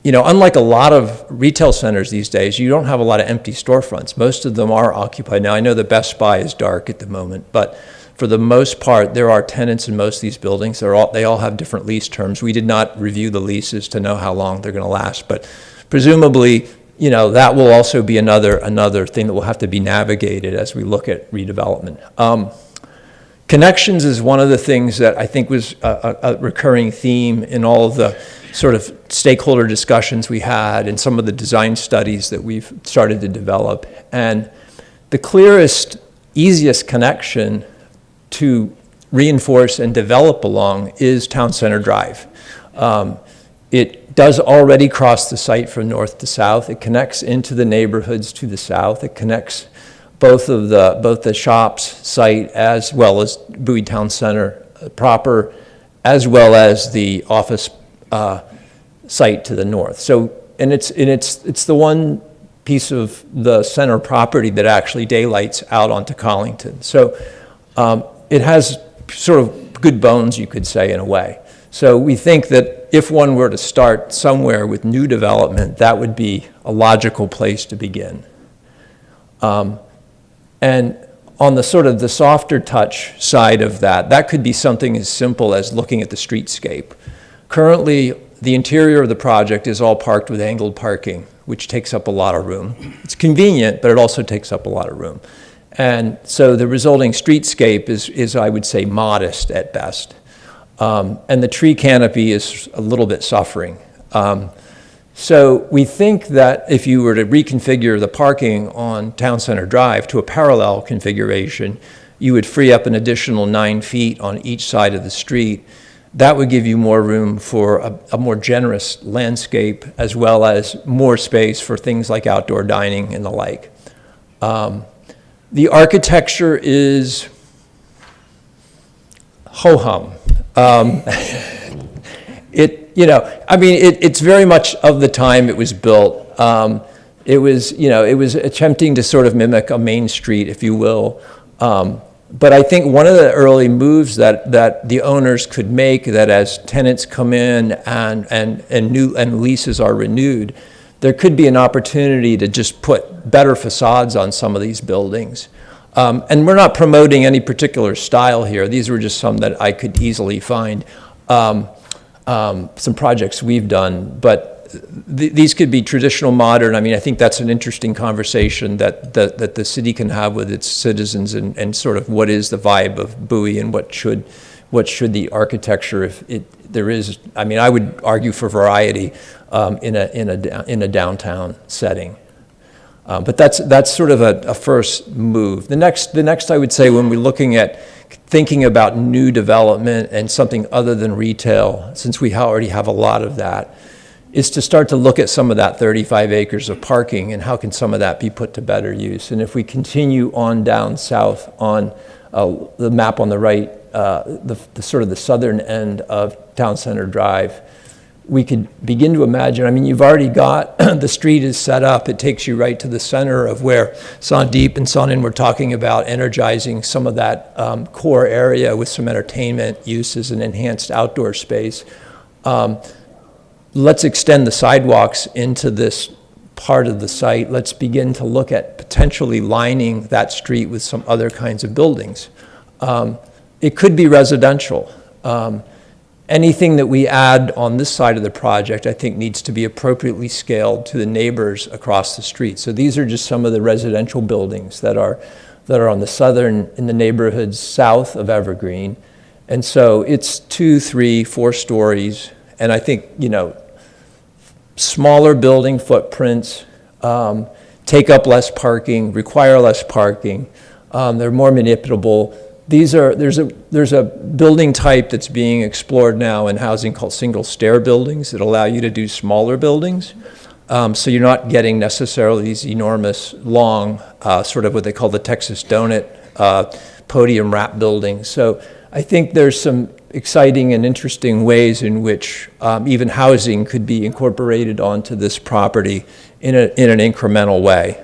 unlike a lot of retail centers these days, you don't have a lot of empty storefronts. Most of them are occupied. Now, I know the Best Buy is dark at the moment, but for the most part, there are tenants in most of these buildings. They all have different lease terms. We did not review the leases to know how long they're going to last, but presumably, that will also be another thing that will have to be navigated as we look at redevelopment. Connections is one of the things that I think was a recurring theme in all of the sort of stakeholder discussions we had and some of the design studies that we've started to develop. And the clearest, easiest connection to reinforce and develop along is Town Center Drive. It does already cross the site from north to south. It connects into the neighborhoods to the south. It connects both the shops site as well as Bowie Town Center proper, as well as the office site to the north. So, and it's the one piece of the center property that actually daylights out onto Collington. So it has sort of good bones, you could say, in a way. So we think that if one were to start somewhere with new development, that would be a logical place to begin. And on the sort of the softer touch side of that, that could be something as simple as looking at the streetscape. Currently, the interior of the project is all parked with angled parking, which takes up a lot of room. It's convenient, but it also takes up a lot of room. And so the resulting streetscape is I would say, modest at best. And the tree canopy is a little bit suffering. So we think that if you were to reconfigure the parking on Town Center Drive to a parallel configuration, you would free up an additional 9 feet on each side of the street. That would give you more room for a more generous landscape, as well as more space for things like outdoor dining and the like. The architecture is ho-hum. It's very much of the time it was built. It was attempting to sort of mimic a Main Street, if you will. But I think one of the early moves that the owners could make, that as tenants come in and leases are renewed, there could be an opportunity to just put better facades on some of these buildings. And we're not promoting any particular style here. These were just some that I could easily find. Some projects we've done, but these could be traditional, modern. I mean, I think that's an interesting conversation that the city can have with its citizens, and sort of what is the vibe of Bowie, and what should the architecture, if there is. I mean, I would argue for variety in a downtown setting. But that's sort of a first move. The next I would say, when we're looking at thinking about new development and something other than retail, since we already have a lot of that, is to start to look at some of that 35 acres of parking and how can some of that be put to better use. And if we continue on down south on the map on the right, the sort of the southern end of Town Center Drive, we could begin to imagine, I mean, you've already got, the street is set up, it takes you right to the center of where Sandeep and Sonnen were talking about energizing some of that core area with some entertainment uses and enhanced outdoor space. Let's extend the sidewalks into this part of the site. Let's begin to look at potentially lining that street with some other kinds of buildings. It could be residential. Anything that we add on this side of the project, I think, needs to be appropriately scaled to the neighbors across the street. So these are just some of the residential buildings that are on the southern, in the neighborhoods south of Evergreen. And so it's 2, 3, 4 stories. And I think, you know, smaller building footprints, take up less parking, require less parking. They're more manipulable. There's a building type that's being explored now in housing called single stair buildings that allow you to do smaller buildings. So you're not getting necessarily these enormous, long, sort of what they call the Texas donut podium wrap buildings. So I think there's some exciting and interesting ways in which even housing could be incorporated onto this property in an incremental way.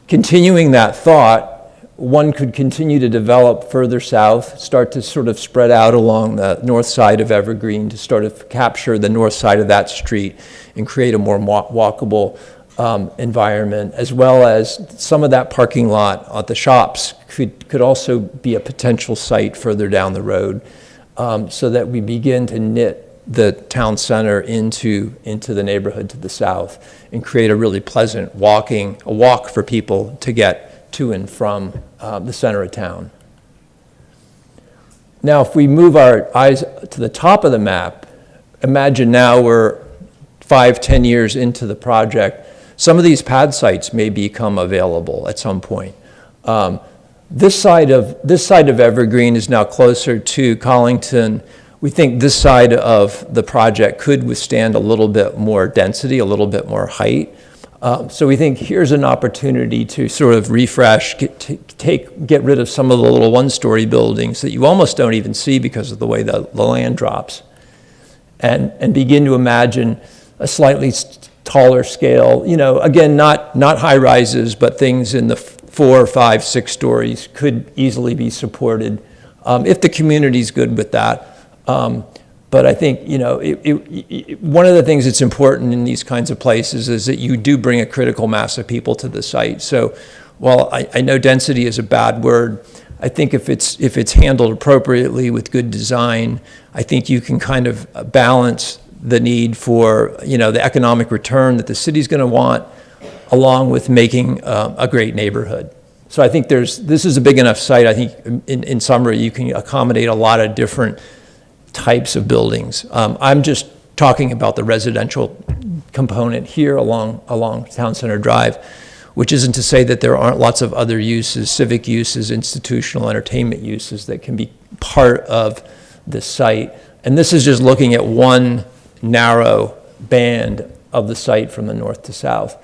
Continuing that thought, one could continue to develop further south, start to sort of spread out along the north side of Evergreen to sort of capture the north side of that street and create a more walkable environment, as well as some of that parking lot at the shops could also be a potential site further down the road, so that we begin to knit the town center into the neighborhood to the south and create a really pleasant walk for people to get to and from the center of town. Now, if we move our eyes to the top of the map, imagine now we're 5-10 years into the project. Some of these pad sites may become available at some point. This side of Evergreen is now closer to Collington. We think this side of the project could withstand a little bit more density, a little bit more height. So we think here's an opportunity to sort of refresh, get rid of some of the little one-story buildings that you almost don't even see because of the way the land drops, and begin to imagine a slightly taller scale. You know, again, not high rises, but things in the 4, 5, 6 stories could easily be supported if the community's good with that. But I think, you know, one of the things that's important in these kinds of places is that you do bring a critical mass of people to the site. So while I know density is a bad word, I think if it's handled appropriately with good design, I think you can kind of balance the need for, you know, the economic return that the city's going to want, along with making a great neighborhood. So I think this is a big enough site. I think in summary, you can accommodate a lot of different types of buildings. I'm just talking about the residential component here along Town Center Drive, which isn't to say that there aren't lots of other uses, civic uses, institutional entertainment uses that can be part of the site. And this is just looking at one narrow band of the site from the north to south.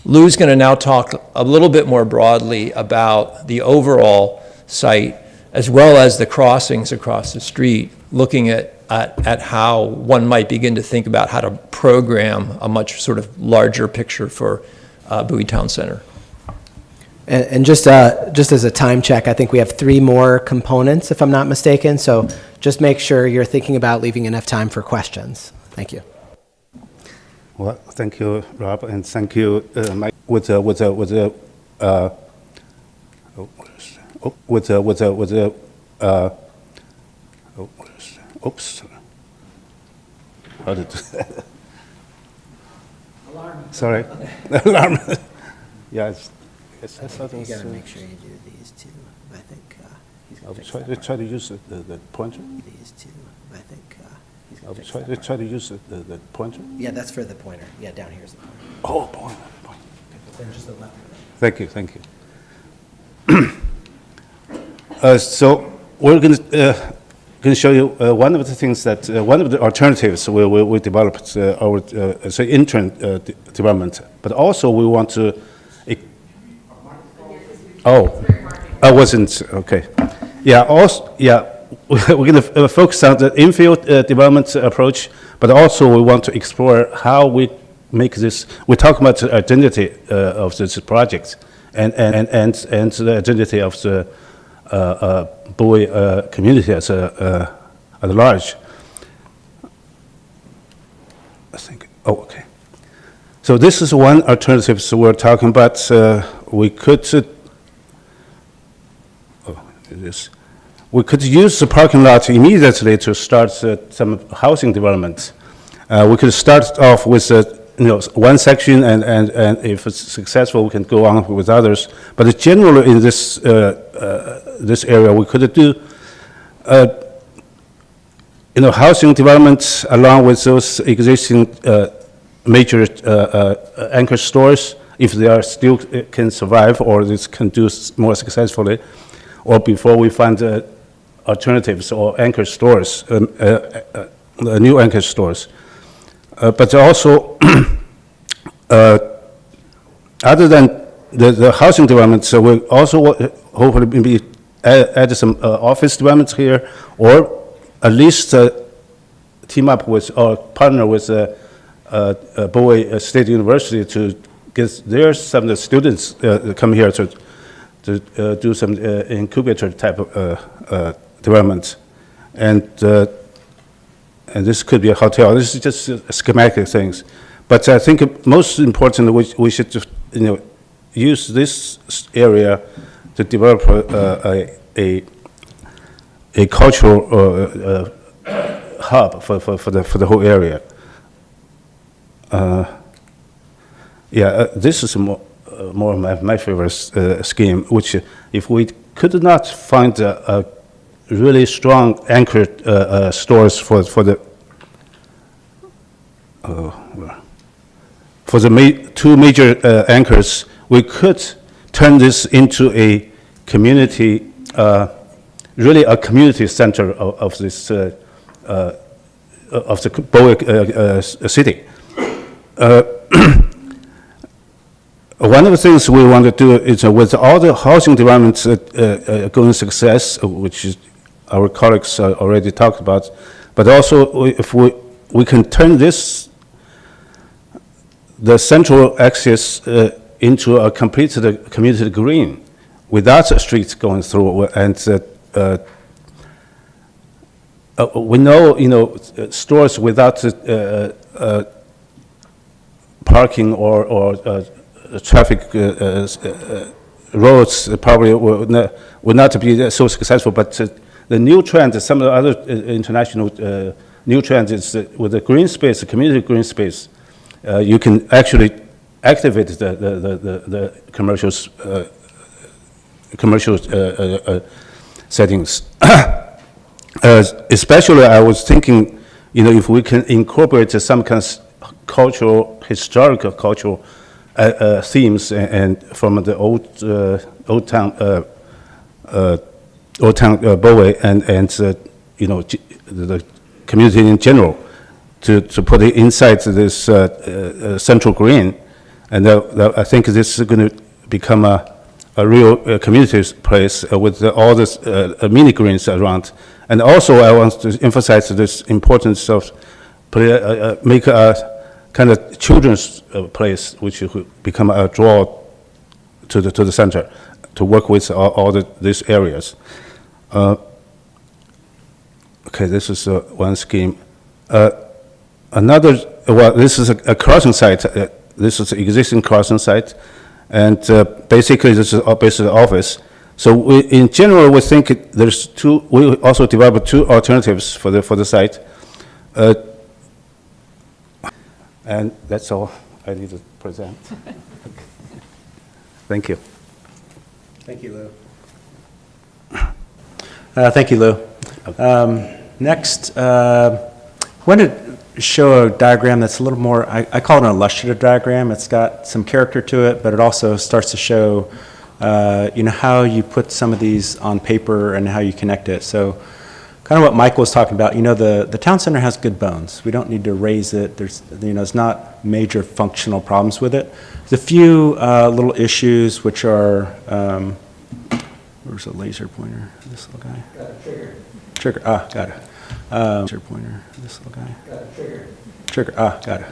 Lou's going to now talk a little bit more broadly about the overall site, as well as the crossings across the street, looking at how one might begin to think about how to program a much sort of larger picture for Bowie Town Center. And just as a time check, I think we have 3 more components, if I'm not mistaken. So just make sure you're thinking about leaving enough time for questions. Thank you. Well, thank you, Rob, and thank you, Mike. Oops. How did? Alarm. Sorry. Alarm. Yeah, I thought it was. You got to make sure you do these two. I think he's going to try to use the pointer. These two. I think he's I'll going to try to use the pointer. Yeah, that's for the pointer. Yeah, down here's the pointer. Oh, pointer. Then just the left. Thank you. So we're going to show you one of the things that one of the alternatives we developed our intern development, but also we want to. I wasn't okay. Yeah. Also, yeah. we're going to focus on the infield development approach, but also we want to explore how we make this. We talk about the identity of this project and the identity of the Bowie community as at large. I think. Oh, okay. So this is one alternative. So we're talking about. We could. We could use the parking lot immediately to start some housing development. We could start off with one section, and if it's successful, we can go on with others. But generally, in this this area, we could do housing development along with those existing major anchor stores, if they are still can survive or this can do more successfully, or before we find alternatives or anchor stores, new anchor stores. But also, other than the housing development, so we also hopefully maybe add some office developments here, or at least team up with or partner with Bowie State University to get some of the students come here to do some incubator type of development, and this could be a hotel. This is just schematic things, but I think most important we should just, use this area to develop a cultural hub for the whole area. This is more of my favorite scheme, which if we could not find a really strong anchored stores for the two major anchors, we could turn this into a community, really a community center of this of the Bowie city. One of the things we want to do is with all the housing developments going success, which is our colleagues already talked about, but also if we can turn the central axis into a complete community green without a street going through, and we know, stores without parking or traffic roads probably would not be so successful. But the new trend, some of the other international new trends is with the green space, the community green space, you can actually activate the commercial settings. Especially, I was thinking, if we can incorporate some kind of historical cultural themes and from the old town Bowie and the community in general to put it inside this central green, and I think this is going to become a real community place with all this mini greens around. And also, I want to emphasize this importance of make a kind of children's place, which will become a draw to the center, to work with all these areas. Okay, this is one scheme. This is a crossing site. This is an existing crossing site, and basically this is basically the office. So in general, we think there's two. We also developed two alternatives for the site, and that's all I need to present. Thank you. Thank you, Lou. Thank you, Lou. Next, I want to show a diagram that's a little more, I call it an illustrative diagram. It's got some character to it, but it also starts to show how you put some of these on paper and how you connect it. So kind of what Michael was talking about, the town center has good bones. We don't need to raise it. There's not major functional problems with it. There's a few little issues which are, where's the laser pointer? This little guy. Trigger, got it. Trigger pointer, this little guy. Trigger, got it.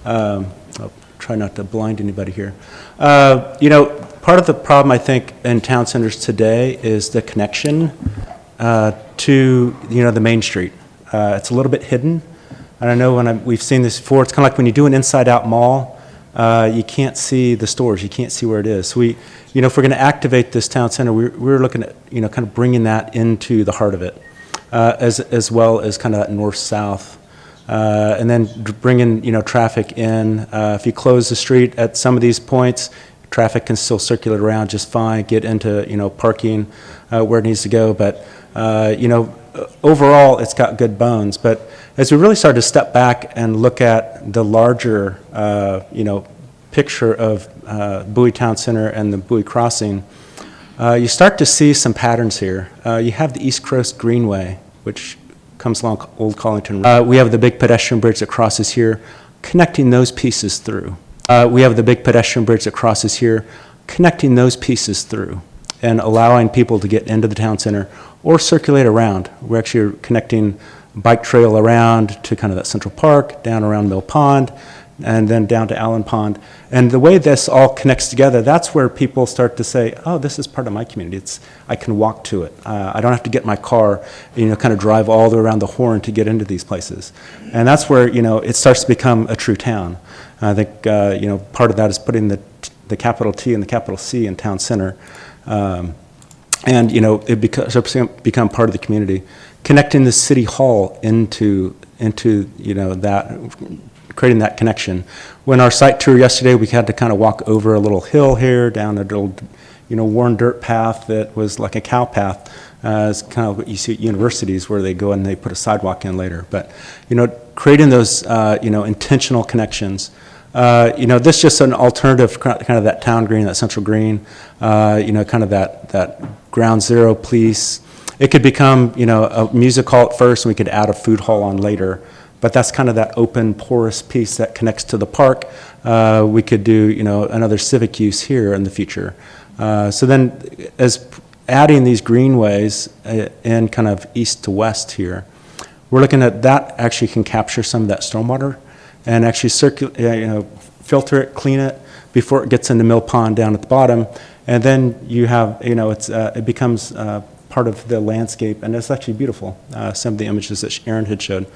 I'll try not to blind anybody here. Part of the problem, I think, in town centers today is the connection to, the main street. It's a little bit hidden. I don't know, we've seen this before. It's kind of like when you do an inside-out mall, you can't see the stores. You can't see where it is. So if we're going to activate this town center, we're looking at, kind of bringing that into the heart of it, as well as kind of that north-south. And then bringing, traffic in. If you close the street at some of these points, traffic can still circulate around just fine, get into, parking where it needs to go. But, overall, it's got good bones. But as we really start to step back and look at the larger, picture of Bowie Town Center and the Bowie Crossing, you start to see some patterns here. You have the East Coast Greenway, which comes along Old Collington. We have the big pedestrian bridge that crosses here, connecting those pieces through. We have the big pedestrian bridge that crosses here, connecting those pieces through and allowing people to get into the town center or circulate around. We're actually connecting bike trail around to kind of that Central Park, down around Mill Pond, and then down to Allen Pond. And the way this all connects together, that's where people start to say, oh, this is part of my community. I can walk to it. I don't have to get in my car, kind of drive all the way around the Horn to get into these places. And that's where, it starts to become a true town. I think, part of that is putting the capital T and the capital C in town center. And, it become part of the community. Connecting the city hall into that, creating that connection. When our site tour yesterday, we had to kind of walk over a little hill here, down a little, worn dirt path that was like a cow path. It's kind of what you see at universities where they go and they put a sidewalk in later. But, creating those, intentional connections. This is just an alternative, kind of that town green, that central green, kind of that ground zero piece. It could become, a music hall at first, and we could add a food hall on later. But that's kind of that open, porous piece that connects to the park. We could do, another civic use here in the future. So then, as adding these greenways in kind of east to west here, we're looking at that actually can capture some of that stormwater and actually filter it, clean it before it gets into Mill Pond down at the bottom. And then you have, it becomes part of the landscape, and it's actually beautiful. Some of the images that Aaron had showed.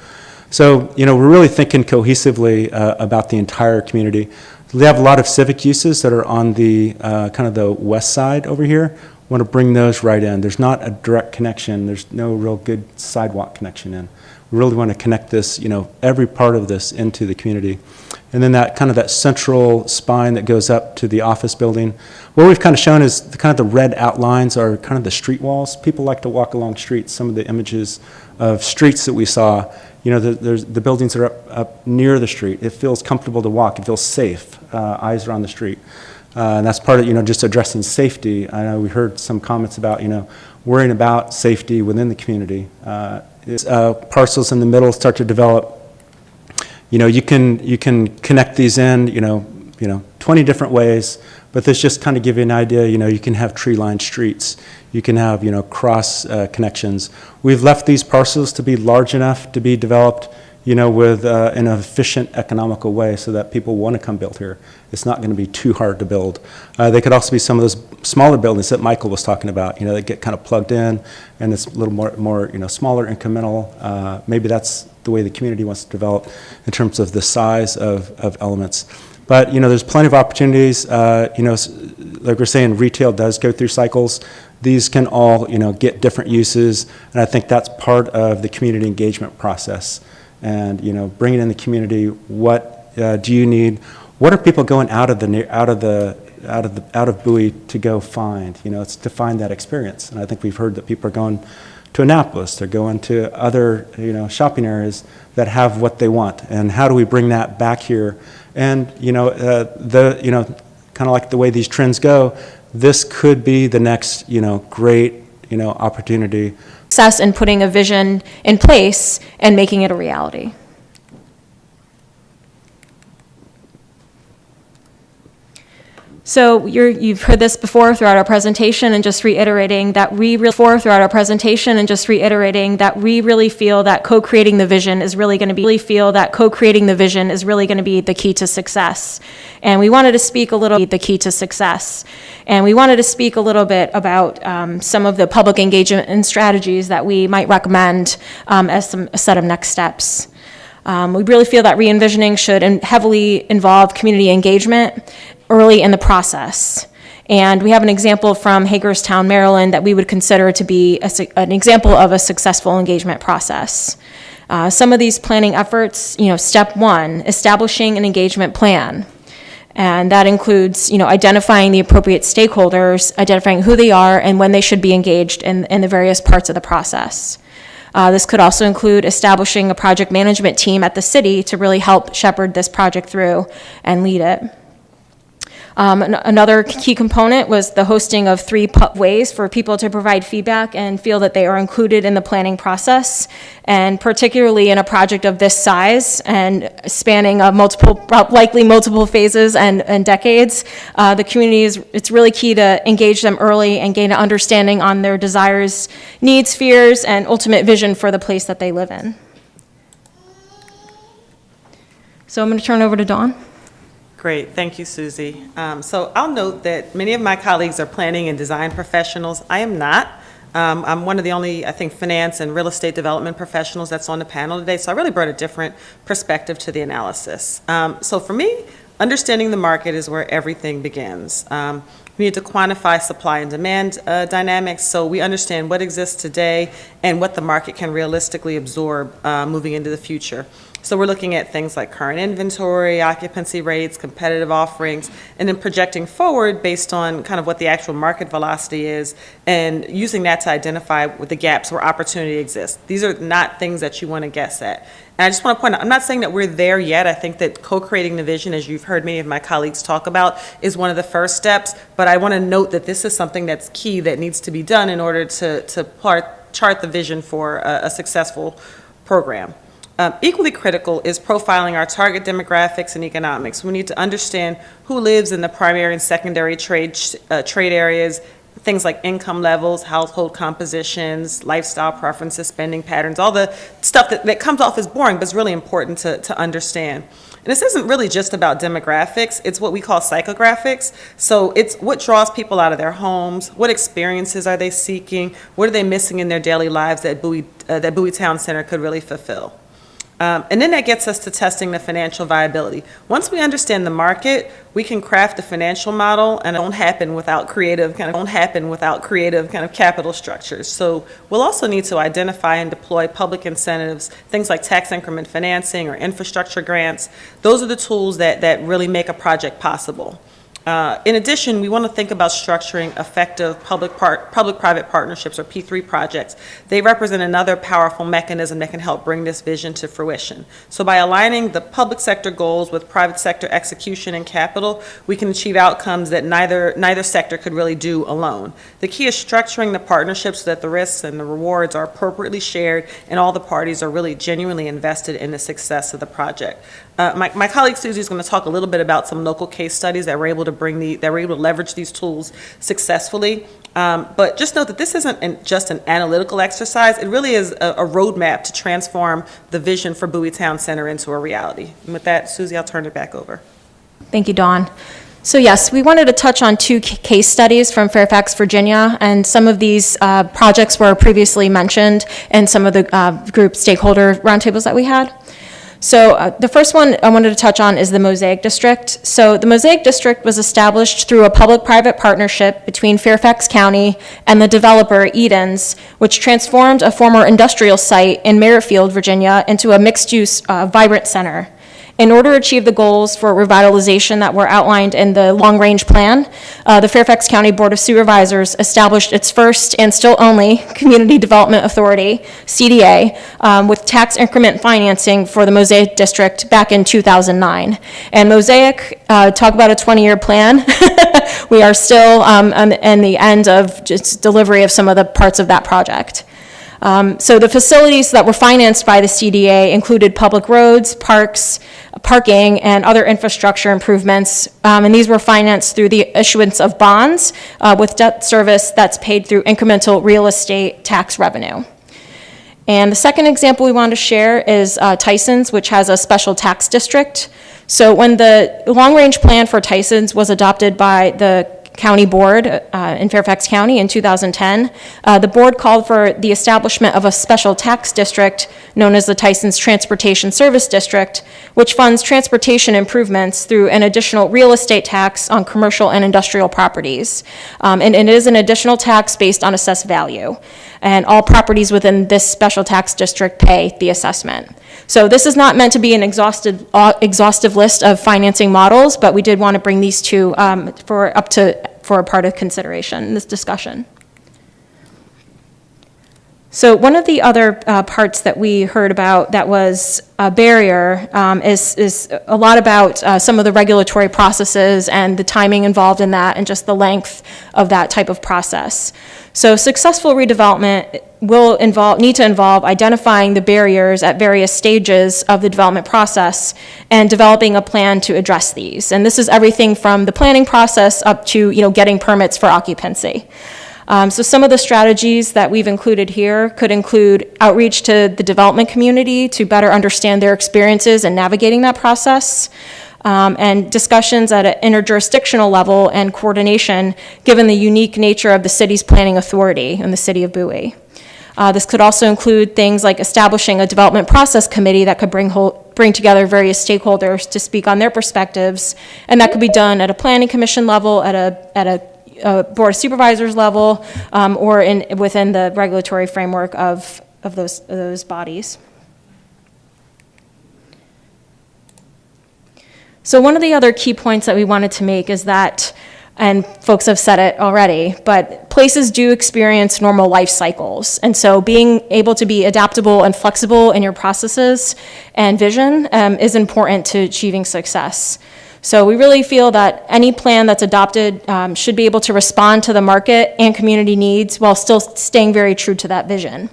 So, we're really thinking cohesively about the entire community. We have a lot of civic uses that are on the kind of the west side over here. We want to bring those right in. There's not a direct connection. There's no real good sidewalk connection in. We really want to connect this, every part of this into the community. And then that kind of that central spine that goes up to the office building. What we've kind of shown is the kind of the red outlines are kind of the street walls. People like to walk along streets. Some of the images of streets that we saw, the buildings are up near the street. It feels comfortable to walk. It feels safe. Eyes are on the street. And that's part of, just addressing safety. I know we heard some comments about, worrying about safety within the community. Parcels in the middle start to develop. You can connect these in, 20 different ways, but this just kind of give you an idea. You can have tree-lined streets. You can have, cross connections. We've left these parcels to be large enough to be developed, with in an efficient, economical way so that people want to come build here. It's not going to be too hard to build. They could also be some of those smaller buildings that Michael was talking about, that get kind of plugged in, and it's a little more smaller, incremental. Maybe that's the way the community wants to develop in terms of the size of elements. But, there's plenty of opportunities. Like we're saying, retail does go through cycles. These can all, get different uses, and I think that's part of the community engagement process. And, bringing in the community, what do you need? What are people going out of Bowie to go find? It's to find that experience. And I think we've heard that people are going to Annapolis, they're going to other, shopping areas that have what they want. And how do we bring that back here? And, kind of like the way these trends go, this could be the next, great, opportunity. Success in putting a vision in place and making it a reality. So you've heard this before throughout our presentation, and just reiterating that we really feel that co-creating the vision is really going to be the key to success. And we wanted to speak a little bit about some of the public engagement and strategies that we might recommend as a set of next steps. We really feel that re-envisioning should heavily involve community engagement early in the process. And we have an example from Hagerstown, Maryland, that we would consider to be an example of a successful engagement process. Some of these planning efforts, step one, establishing an engagement plan. And that includes, identifying the appropriate stakeholders, identifying who they are and when they should be engaged in the various parts of the process. This could also include establishing a project management team at the city to really help shepherd this project through and lead it. Another key component was the hosting of 3 ways for people to provide feedback and feel that they are included in the planning process. And particularly in a project of this size and spanning likely multiple phases and decades, the community it's really key to engage them early and gain an understanding on their desires, needs, fears, and ultimate vision for the place that they live in. So I'm going to turn it over to Dawn. Great, thank you, Susie. So I'll note that many of my colleagues are planning and design professionals. I am not. I'm one of the only, I think, finance and real estate development professionals that's on the panel today, so I really brought a different perspective to the analysis. So for me, understanding the market is where everything begins. We need to quantify supply and demand dynamics so we understand what exists today and what the market can realistically absorb moving into the future. So we're looking at things like current inventory, occupancy rates, competitive offerings, and then projecting forward based on kind of what the actual market velocity is and using that to identify what the gaps where opportunity exists. These are not things that you want to guess at. And I just want to point out, I'm not saying that we're there yet. I think that co-creating the vision, as you've heard many of my colleagues talk about, is one of the first steps. But I want to note that this is something that's key that needs to be done in order to chart the vision for a successful program. Equally critical is profiling our target demographics and economics. We need to understand who lives in the primary and secondary trade areas, things like income levels, household compositions, lifestyle preferences, spending patterns, all the stuff that comes off as boring, but it's really important to understand. And this isn't really just about demographics, it's what we call psychographics. So it's what draws people out of their homes, what experiences are they seeking, what are they missing in their daily lives that Bowie Town Center could really fulfill. And then that gets us to testing the financial viability. Once we understand the market, we can craft a financial model, and it won't happen without creative kind of capital structures. So we'll also need to identify and deploy public incentives, things like tax increment financing or infrastructure grants. Those are the tools that really make a project possible. In addition, we want to think about structuring effective public-private partnerships, or P3 projects. They represent another powerful mechanism that can help bring this vision to fruition. So by aligning the public sector goals with private sector execution and capital, we can achieve outcomes that neither sector could really do alone. The key is structuring the partnerships so that the risks and the rewards are appropriately shared and all the parties are really genuinely invested in the success of the project. My colleague Susie is going to talk a little bit about some local case studies that were able to leverage these tools successfully. But just note that this isn't just an analytical exercise. It really is a roadmap to transform the vision for Bowie Town Center into a reality. And with that, Susie, I'll turn it back over. Thank you, Dawn. So yes, we wanted to touch on 2 case studies from Fairfax, Virginia, and some of these projects were previously mentioned in some of the group stakeholder roundtables that we had. So the first one I wanted to touch on is the Mosaic District. So the Mosaic District was established through a public-private partnership between Fairfax County and the developer Edens, which transformed a former industrial site in Merrifield, Virginia, into a mixed-use, vibrant center. In order to achieve the goals for revitalization that were outlined in the long-range plan, the Fairfax County Board of Supervisors established its first and still only Community Development Authority, CDA, with tax increment financing for the Mosaic District back in 2009. And Mosaic, talk about a 20-year plan. We are still in the end of just delivery of some of the parts of that project. So the facilities that were financed by the CDA included public roads, parks, parking, and other infrastructure improvements. And these were financed through the issuance of bonds with debt service that's paid through incremental real estate tax revenue. And the second example we wanted to share is Tyson's, which has a special tax district. So when the long-range plan for Tyson's was adopted by the county board in Fairfax County in 2010, the board called for the establishment of a special tax district known as the Tyson's Transportation Service District, which funds transportation improvements through an additional real estate tax on commercial and industrial properties. And it is an additional tax based on assessed value. And all properties within this special tax district pay the assessment. So this is not meant to be an exhaustive list of financing models, but we did want to bring these two for a part of consideration in this discussion. So one of the other parts that we heard about that was a barrier is a lot about some of the regulatory processes and the timing involved in that and just the length of that type of process. So successful redevelopment will need to involve identifying the barriers at various stages of the development process and developing a plan to address these. And this is everything from the planning process up to getting permits for occupancy. So some of the strategies that we've included here could include outreach to the development community to better understand their experiences in navigating that process, and discussions at an interjurisdictional level and coordination given the unique nature of the city's planning authority in the city of Bowie. This could also include things like establishing a development process committee that could bring together various stakeholders to speak on their perspectives, and that could be done at a planning commission level, at a board of supervisors level, or within the regulatory framework of those bodies. So one of the other key points that we wanted to make is that, and folks have said it already, but places do experience normal life cycles. And so being able to be adaptable and flexible in your processes and vision is important to achieving success. So we really feel that any plan that's adopted should be able to respond to the market and community needs while still staying very true to that vision.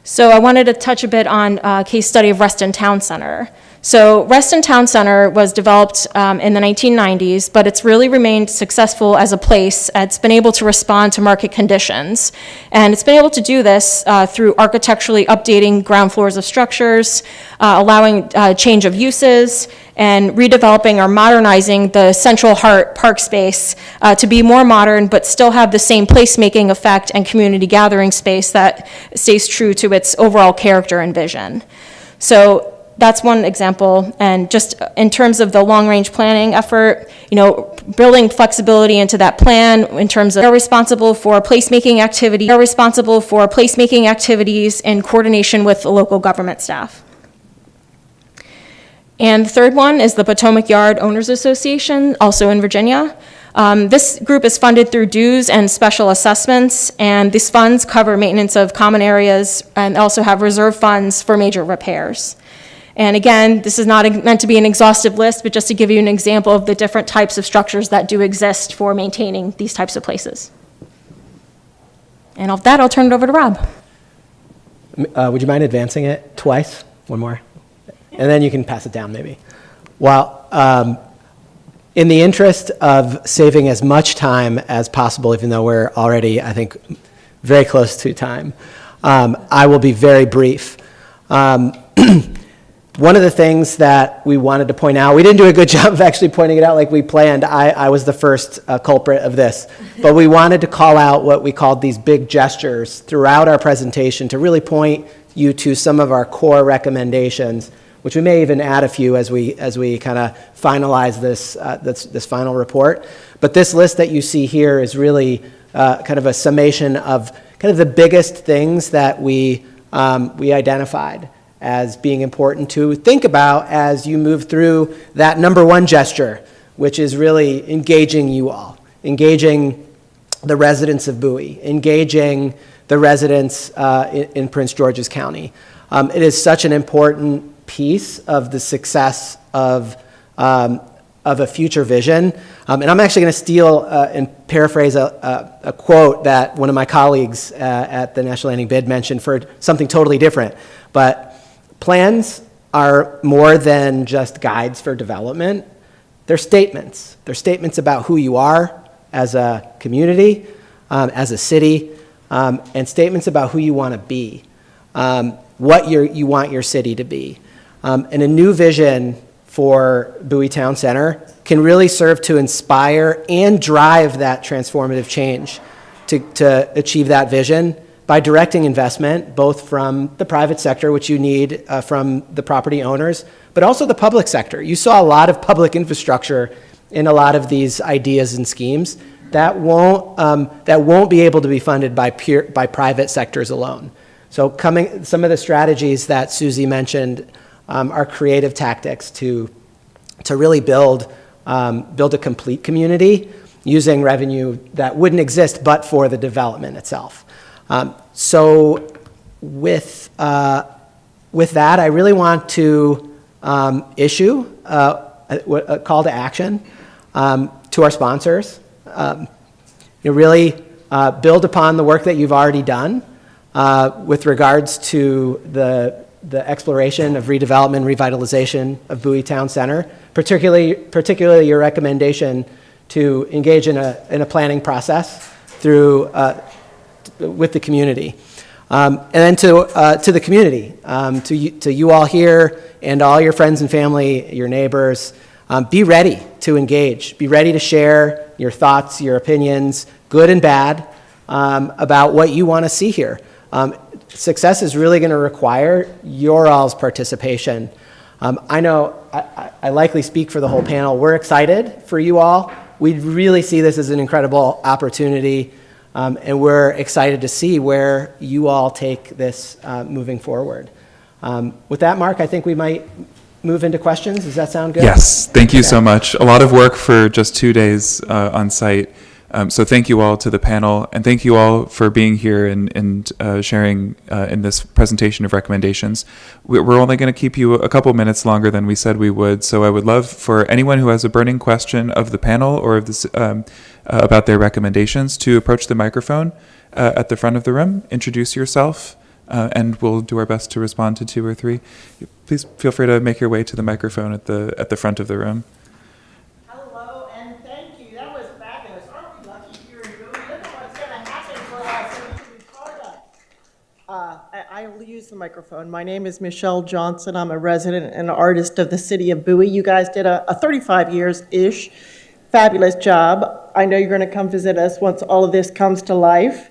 So I wanted to touch a bit on a case study of Reston Town Center. So Reston Town Center was developed in the 1990s, but it's really remained successful as a place. It's been able to respond to market conditions. And it's been able to do this through architecturally updating ground floors of structures, allowing change of uses, and redeveloping or modernizing the Central Heart Park space to be more modern, but still have the same placemaking effect and community gathering space that stays true to its overall character and vision. So that's one example. And just in terms of the long-range planning effort, building flexibility into that plan in terms of they're responsible for placemaking activities in coordination with the local government staff. And the third one is the Potomac Yard Owners Association, also in Virginia. This group is funded through dues and special assessments, and these funds cover maintenance of common areas and also have reserve funds for major repairs. And again, this is not meant to be an exhaustive list, but just to give you an example of the different types of structures that do exist for maintaining these types of places. And with that, I'll turn it over to Rob. Would you mind advancing it twice? One more? And then you can pass it down, maybe. Well, in the interest of saving as much time as possible, even though we're already, I think, very close to time, I will be very brief. One of the things that we wanted to point out, we didn't do a good job of actually pointing it out like we planned. I was the first culprit of this. But we wanted to call out what we called these big gestures throughout our presentation to really point you to some of our core recommendations, which we may even add a few as we kind of finalize this final report. But this list that you see here is really kind of a summation of kind of the biggest things that we identified as being important to think about as you move through that number one gesture, which is really engaging you all, engaging the residents of Bowie, engaging the residents in Prince George's County. It is such an important piece of the success of of a future vision. And I'm actually going to steal and paraphrase a quote that one of my colleagues at the National Landing Bid mentioned for something totally different. But plans are more than just guides for development. They're statements. They're statements about who you are as a community, as a city, and statements about who you want to be, what you want your city to be. And a new vision for Bowie Town Center can really serve to inspire and drive that transformative change to achieve that vision by directing investment, both from the private sector, which you need from the property owners, but also the public sector. You saw a lot of public infrastructure in a lot of these ideas and schemes that won't be able to be funded by private sectors alone. So some of the strategies that Susie mentioned are creative tactics to really build a complete community using revenue that wouldn't exist but for the development itself. So with that, I really want to issue a call to action to our sponsors. Really build upon the work that you've already done with regards to the exploration of redevelopment, revitalization of Bowie Town Center, particularly your recommendation to engage in a planning process with the community. And then to the community, to you all here and all your friends and family, your neighbors, be ready to engage. Be ready to share your thoughts, your opinions, good and bad, about what you want to see here. Success is really going to require your all's participation. I know I likely speak for the whole panel. We're excited for you all. We really see this as an incredible opportunity, and we're excited to see where you all take this moving forward. With that, Mark, I think we might move into questions. Does that sound good? Yes, thank you so much. A lot of work for just 2 days on site. So thank you all to the panel, and thank you all for being here and sharing in this presentation of recommendations. We're only going to keep you a couple minutes longer than we said we would, so I would love for anyone who has a burning question of the panel or of this, about their recommendations to approach the microphone at the front of the room, introduce yourself, and we'll do our best to respond to 2 or 3. Please feel free to make your way to the microphone at the front of the room. Hello, and thank you. That was fabulous. Aren't we lucky here in Bowie? Look at what's going to happen for us and we can be part of. I'll use the microphone. My name is Michelle Johnson. I'm a resident and artist of the city of Bowie. You guys did a 35 years-ish fabulous job. I know you're going to come visit us once all of this comes to life.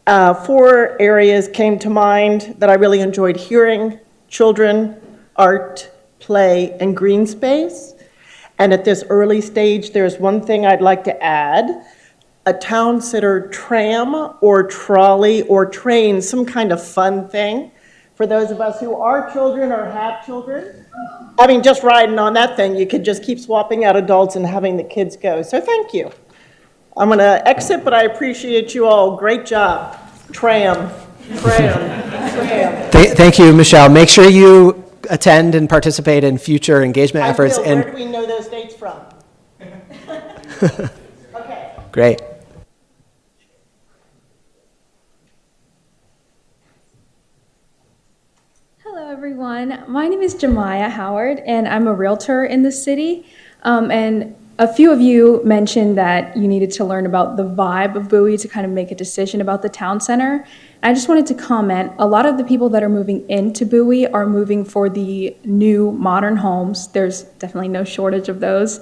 4 areas came to mind that I really enjoyed hearing: children, art, play, and green space. And at this early stage, there's one thing I'd like to add: a town center tram or trolley or train, some kind of fun thing for those of us who are children or have children. I mean, just riding on that thing, you could just keep swapping out adults and having the kids go. So thank you. I'm going to exit, but I appreciate you all. Great job. Tram. Thank you, Michelle. Make sure you attend and participate in future engagement efforts. Where do we know those dates from? Okay. Great. Hello, everyone. My name is Jemiah Howard, and I'm a realtor in the city. And a few of you mentioned that you needed to learn about the vibe of Bowie to kind of make a decision about the town center. I just wanted to comment, a lot of the people that are moving into Bowie are moving for the new modern homes. There's definitely no shortage of those.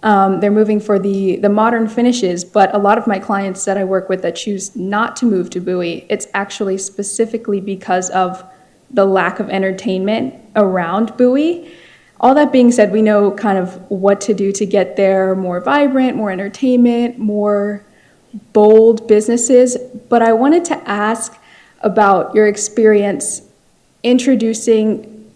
They're moving for the modern finishes, but a lot of my clients that I work with that choose not to move to Bowie, it's actually specifically because of the lack of entertainment around Bowie. All that being said, we know kind of what to do to get there: more vibrant, more entertainment, more bold businesses. But I wanted to ask about your experience introducing,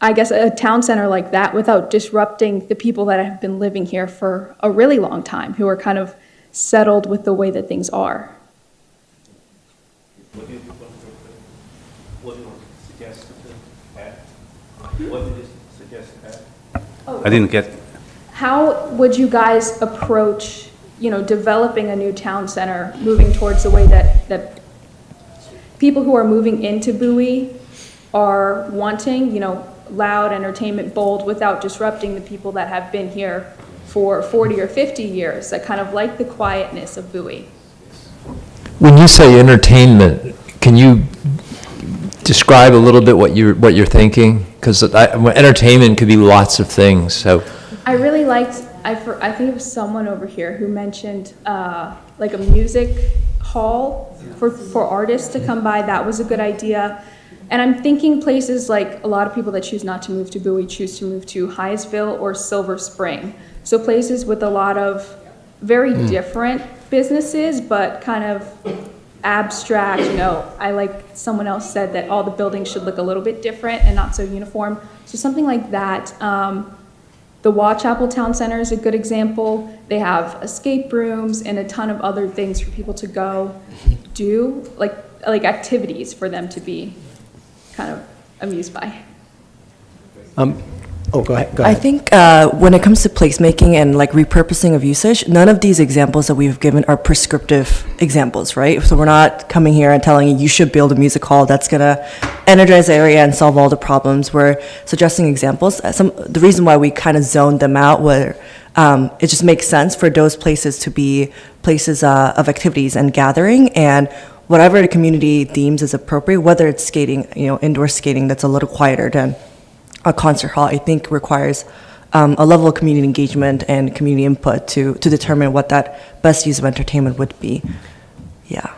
I guess, a town center like that without disrupting the people that have been living here for a really long time, who are kind of settled with the way that things are. What did you suggest to Pat? What did you suggest to Pat? I didn't get. how would you guys approach, developing a new town center, moving towards the way that people who are moving into Bowie are wanting, loud entertainment, bold, without disrupting the people that have been here for 40 or 50 years, that kind of like the quietness of Bowie? When you say entertainment, can you describe a little bit what you're thinking? Because entertainment could be lots of things. So I really liked, I think it was someone over here who mentioned like a music hall for artists to come by. That was a good idea. And I'm thinking places like a lot of people that choose not to move to Bowie choose to move to Hyattsville or Silver Spring. So places with a lot of very different businesses, but kind of abstract, I like someone else said that all the buildings should look a little bit different and not so uniform. So something like that. The Watchapel Town Center is a good example. They have escape rooms and a ton of other things for people to go do, like activities for them to be kind of amused by. Go ahead. I think when it comes to placemaking and like repurposing of usage, none of these examples that we've given are prescriptive examples, right? So we're not coming here and telling you should build a music hall that's gonna energize the area and solve all the problems. We're suggesting examples. The reason why we kind of zoned them out were it just makes sense for those places to be places of activities and gathering, and whatever the community deems is appropriate, whether it's skating, indoor skating that's a little quieter than a concert hall, I think requires a level of community engagement and community input to determine what that best use of entertainment would be. Yeah.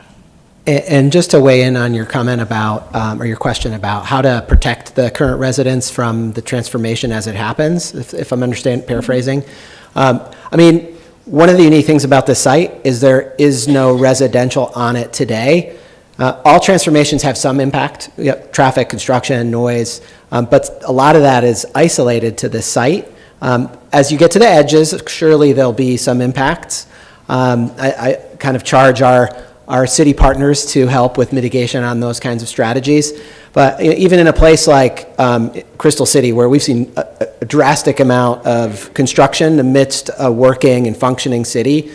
And just to weigh in on your comment about, or your question about how to protect the current residents from the transformation as it happens, if I'm paraphrasing. One of the unique things about this site is there is no residential on it today. All transformations have some impact, traffic, construction, noise, but a lot of that is isolated to this site. As you get to the edges, surely there'll be some impacts. I kind of charge our city partners to help with mitigation on those kinds of strategies. But even in a place like Crystal City, where we've seen a drastic amount of construction amidst a working and functioning city,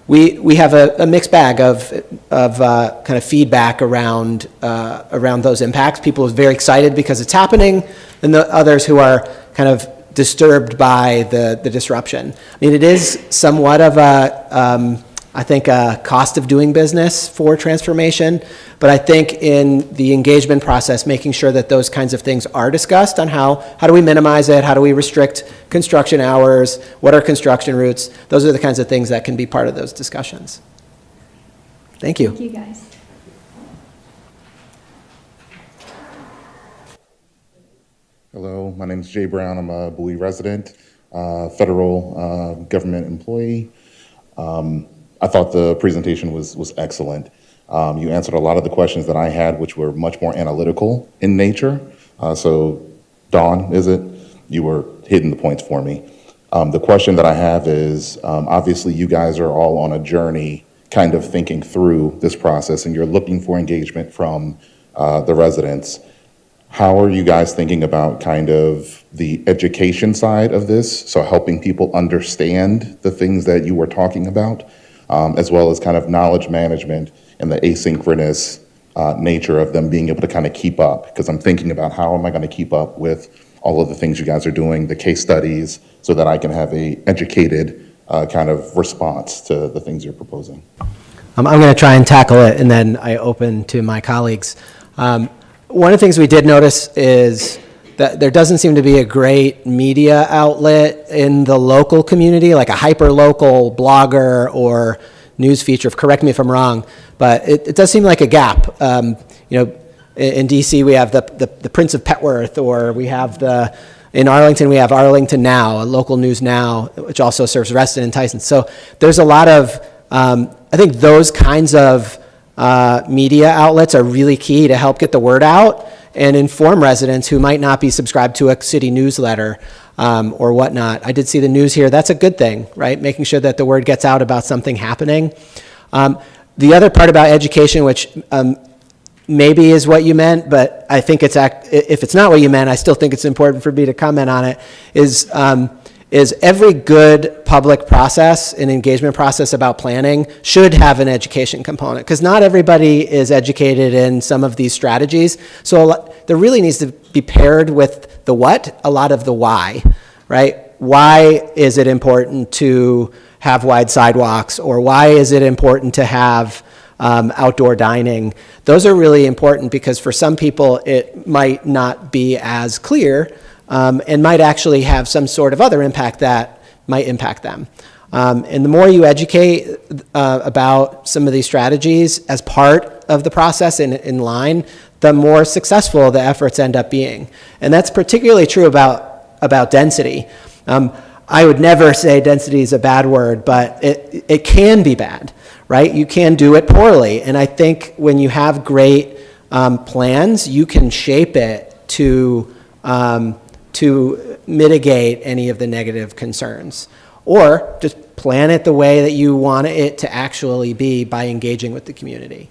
we have a mixed bag of kind of feedback around those impacts. People are very excited because it's happening, and the others who are kind of disturbed by the disruption. It is somewhat of a cost of doing business for transformation, but I think in the engagement process, making sure that those kinds of things are discussed on how do we minimize it, how do we restrict construction hours, what are construction routes, those are the kinds of things that can be part of those discussions. Thank you. Thank you, guys. Hello, my name is Jay Brown. I'm a Bowie resident, federal government employee. I thought the presentation was excellent. You answered a lot of the questions that I had, which were much more analytical in nature. So, Dawn, you were hitting the points for me. The question that I have is, obviously you guys are all on a journey kind of thinking through this process, and you're looking for engagement from the residents. How are you guys thinking about kind of the education side of this? So helping people understand the things that you were talking about, as well as kind of knowledge management and the asynchronous nature of them being able to kind of keep up. Because I'm thinking about how am I going to keep up with all of the things you guys are doing, the case studies, so that I can have a educated kind of response to the things you're proposing. I'm going to try and tackle it, and then I open to my colleagues. One of the things we did notice is that there doesn't seem to be a great media outlet in the local community, like a hyper-local blogger or news feature. Correct me if I'm wrong, but it does seem like a gap. In DC, we have the Prince of Petworth, or we have in Arlington, we have Arlington Now, a local news now, which also serves Reston and Tyson. So there's a lot of, I think those kinds of media outlets are really key to help get the word out and inform residents who might not be subscribed to a city newsletter or whatnot. I did see the news here. That's a good thing, right? Making sure that the word gets out about something happening. The other part about education, which maybe is what you meant, but I think if it's not what you meant, I still think it's important for me to comment on it, is is every good public process and engagement process about planning should have an education component, because not everybody is educated in some of these strategies. So there really needs to be paired with the what, a lot of the why, right? Why is it important to have wide sidewalks, or why is it important to have outdoor dining? Those are really important because for some people it might not be as clear, and might actually have some sort of other impact that might impact them. And the more you educate about some of these strategies as part of the process in line, the more successful the efforts end up being. And that's particularly true about density. I would never say density is a bad word, but it can be bad, right? You can do it poorly. And I think when you have great plans, you can shape it to mitigate any of the negative concerns. Or just plan it the way that you want it to actually be by engaging with the community.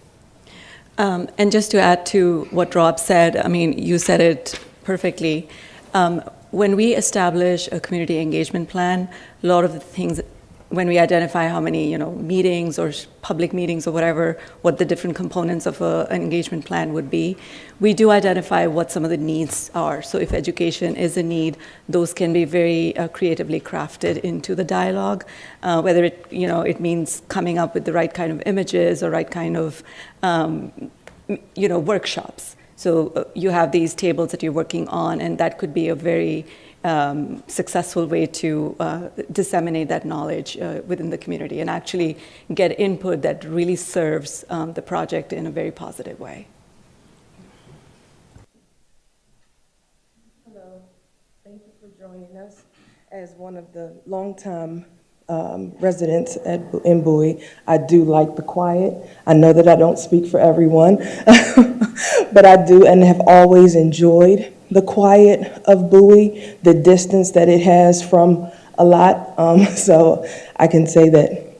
And just to add to what Rob said, I mean, you said it perfectly. When we establish a community engagement plan, a lot of the things, when we identify how many, meetings or public meetings or whatever, what the different components of an engagement plan would be, we do identify what some of the needs are. So if education is a need, those can be very creatively crafted into the dialogue, whether it means coming up with the right kind of images or right kind of, workshops. So you have these tables that you're working on, and that could be a very successful way to disseminate that knowledge within the community and actually get input that really serves the project in a very positive way. Hello, thank you for joining us. As one of the longtime residents in Bowie, I do like the quiet. I know that I don't speak for everyone, but I do and have always enjoyed the quiet of Bowie, the distance that it has from a lot. So I can say that,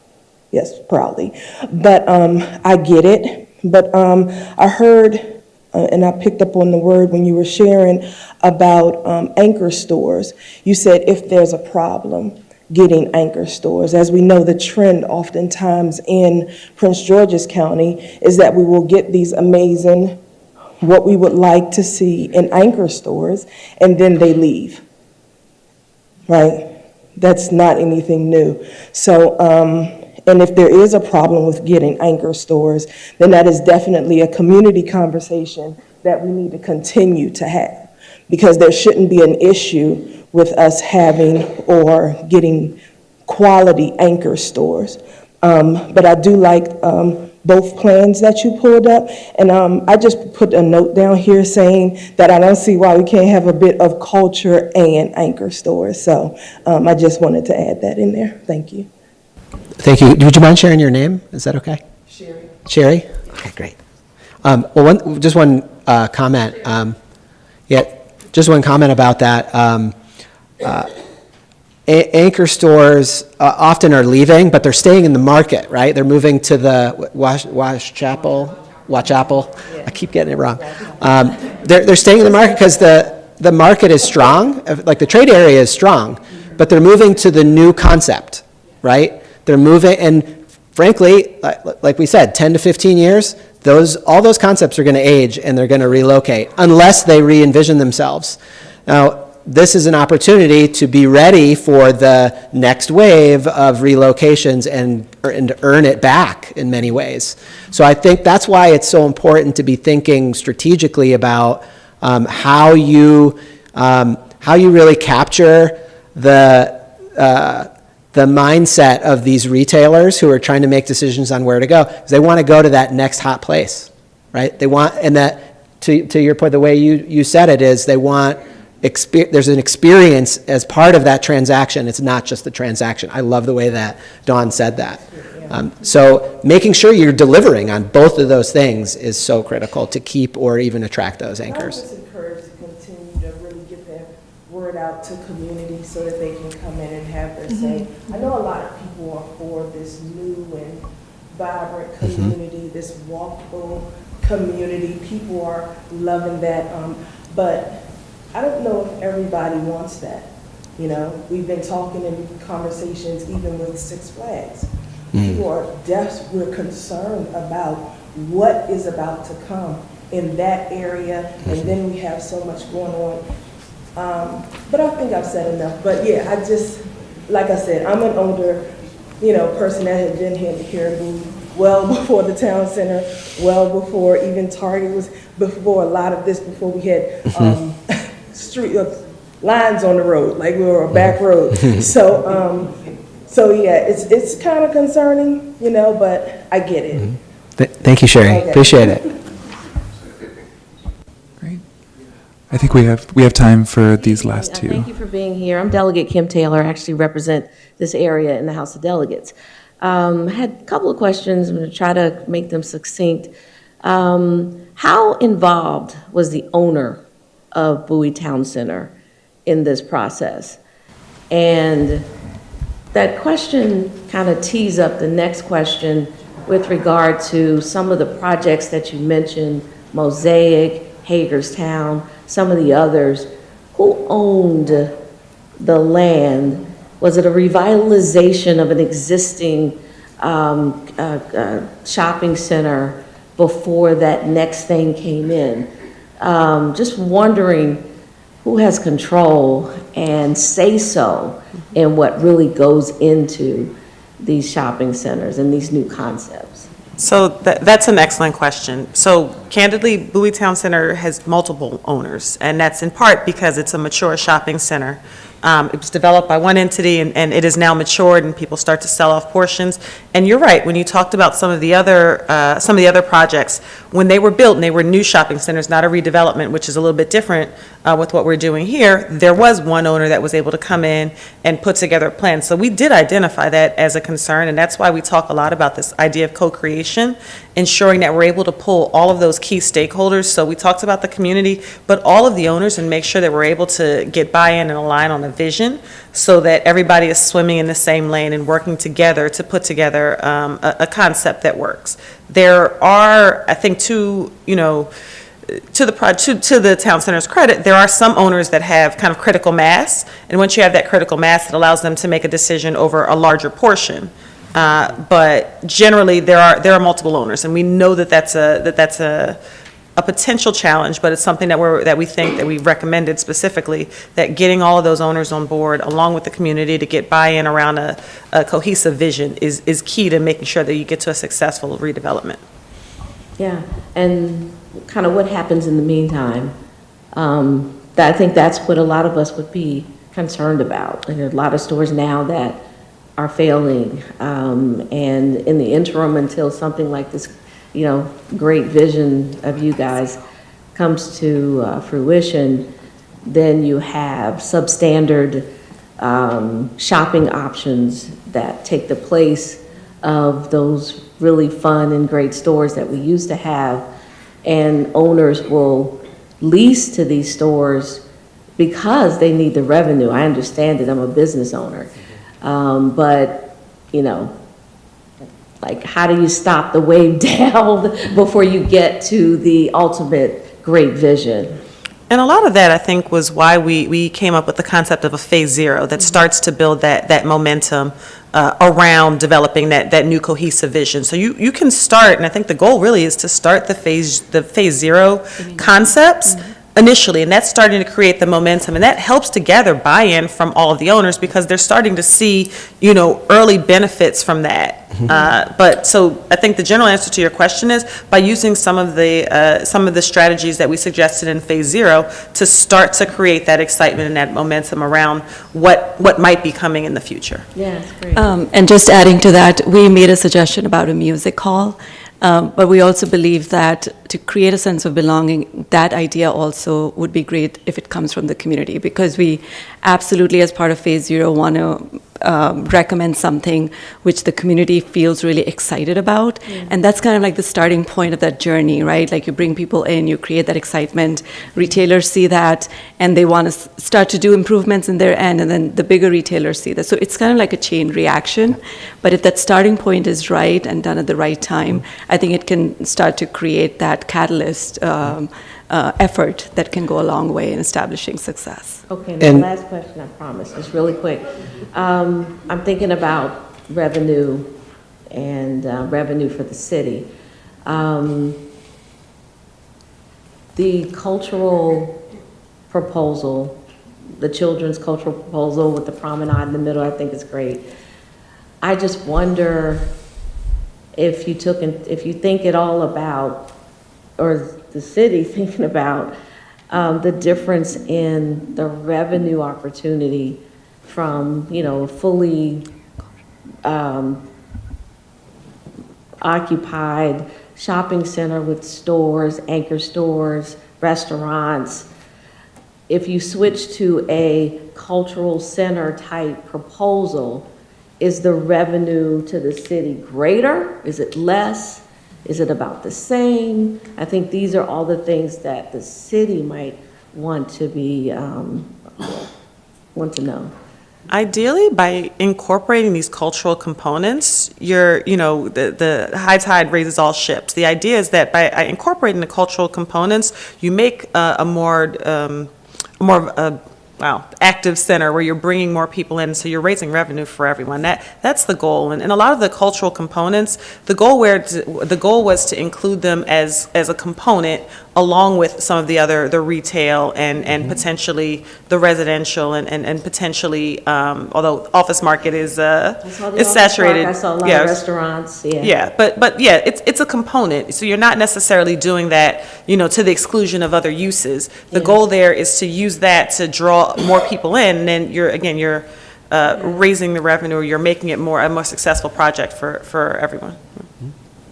yes, proudly. But I get it. But I heard, and I picked up on the word when you were sharing about anchor stores. You said if there's a problem, getting anchor stores. As we know, the trend oftentimes in Prince George's County is that we will get these amazing, what we would like to see in anchor stores, and then they leave, right? That's not anything new. So, and if there is a problem with getting anchor stores, then that is definitely a community conversation that we need to continue to have, because there shouldn't be an issue with us having or getting quality anchor stores. But I do like both plans that you pulled up. And I just put a note down here saying that I don't see why we can't have a bit of culture and anchor stores. So I just wanted to add that in there. Thank you. Thank you. Would you mind sharing your name? Is that okay? Sherry. Sherry? Okay, great. Just one comment. Just one comment about that. Anchor stores often are leaving, but they're staying in the market, right? They're moving to the Watchapel. I keep getting it wrong. They're staying in the market because the market is strong, like the trade area is strong, but they're moving to the new concept, right? They're moving, and frankly, like we said, 10 to 15 years, all those concepts are going to age and they're going to relocate unless they re-envision themselves. Now, this is an opportunity to be ready for the next wave of relocations and earn it back in many ways. So I think that's why it's so important to be thinking strategically about how you really capture the mindset of these retailers who are trying to make decisions on where to go, because they want to go to that next hot place, right? They want, and that, to your point, the way you said it is they want, there's an experience as part of that transaction. It's not just the transaction. I love the way that Dawn said that. So making sure you're delivering on both of those things is so critical to keep or even attract those anchors. I'm just encouraged to continue to really get that word out to community so that they can come in and have their say. I know a lot of people are for this new and vibrant community, this walkable community. People are loving that, but I don't know if everybody wants that. You know, we've been talking in conversations even with Six Flags. People are we're concerned about what is about to come in that area, and then we have so much going on. But I think I've said enough. But yeah, I just, like I said, I'm an older, person that had been here in Caribou well before the town center, well before even Target was, before a lot of this, before we had street lines on the road, like we were a back road. So yeah, it's kind of concerning, but I get it. Thank you, Sherry. Okay. Appreciate it. Great. I think we have time for these last two. Thank you for being here. I'm Delegate Kim Taylor. I actually represent this area in the House of Delegates. I had a couple of questions. I'm going to try to make them succinct. How involved was the owner of Bowie Town Center in this process? And that question kind of tees up the next question with regard to some of the projects that you mentioned, Mosaic, Hagerstown, some of the others. Who owned the land? Was it a revitalization of an existing shopping center before that next thing came in? Just wondering who has control and say-so in what really goes into these shopping centers and these new concepts. So that's an excellent question. So candidly, Bowie Town Center has multiple owners, and that's in part because it's a mature shopping center. It was developed by one entity, and it is now matured, and people start to sell off portions. And you're right, when you talked about some of the other projects, when they were built and they were new shopping centers, not a redevelopment, which is a little bit different with what we're doing here, there was one owner that was able to come in and put together a plan. So we did identify that as a concern, and that's why we talk a lot about this idea of co-creation, ensuring that we're able to pull all of those key stakeholders. So we talked about the community, but all of the owners, and make sure that we're able to get buy-in and align on a vision so that everybody is swimming in the same lane and working together to put together a concept that works. There are, I think, to the town center's credit, there are some owners that have kind of critical mass, and once you have that critical mass, it allows them to make a decision over a larger portion. But generally, there are multiple owners, and we know that that's a potential challenge, but it's something that we recommended specifically, that getting all of those owners on board, along with the community, to get buy-in around a cohesive vision is key to making sure that you get to a successful redevelopment. Yeah, and kind of what happens in the meantime. I think that's what a lot of us would be concerned about. There are a lot of stores now that are failing, and in the interim, until something like this, great vision of you guys comes to fruition, then you have substandard shopping options that take the place of those really fun and great stores that we used to have, and owners will lease to these stores because they need the revenue. I understand it, I'm a business owner. But, like, how do you stop the wave down before you get to the ultimate great vision? And a lot of that, I think, was why we came up with the concept of a phase zero that starts to build that momentum around developing that new cohesive vision. So you can start, and I think the goal really is to start the phase zero concepts initially, and that's starting to create the momentum, and that helps to gather buy-in from all of the owners because they're starting to see, early benefits from that. But so I think the general answer to your question is by using some of the strategies that we suggested in phase zero to start to create that excitement and that momentum around what might be coming in the future. Yeah, that's great. And just adding to that, we made a suggestion about a music hall. But we also believe that to create a sense of belonging, that idea also would be great if it comes from the community, because we absolutely, as part of Phase Zero, want to recommend something which the community feels really excited about. And that's kind of like the starting point of that journey, right? Like you bring people in, you create that excitement, retailers see that, and they want to start to do improvements in their end, and then the bigger retailers see that. So it's kind of like a chain reaction. But if that starting point is right and done at the right time, I think it can start to create that catalyst effort that can go a long way in establishing success. Okay, and the last question, I promise, just really quick. I'm thinking about revenue and revenue for the city. The cultural proposal, the children's cultural proposal with the promenade in the middle, I think is great. I just wonder if you think at all about, or the city thinking about, the difference in the revenue opportunity from, fully occupied shopping center with stores, anchor stores, restaurants. If you switch to a cultural center type proposal, is the revenue to the city greater? Is it less? Is it about the same? I think these are all the things that the city might want to know. Ideally, by incorporating these cultural components, the high tide raises all ships. The idea is that by incorporating the cultural components, you make a more active center where you're bringing more people in, so you're raising revenue for everyone. That's the goal. And a lot of the cultural components, the goal was to include them as a component along with some of the retail and potentially the residential and potentially, although office market is saturated. I saw a lot of restaurants. Yeah, but it's a component. So you're not necessarily doing that, to the exclusion of other uses. The goal there is to use that to draw more people in, and then you're raising the revenue. You're making it a more successful project for everyone.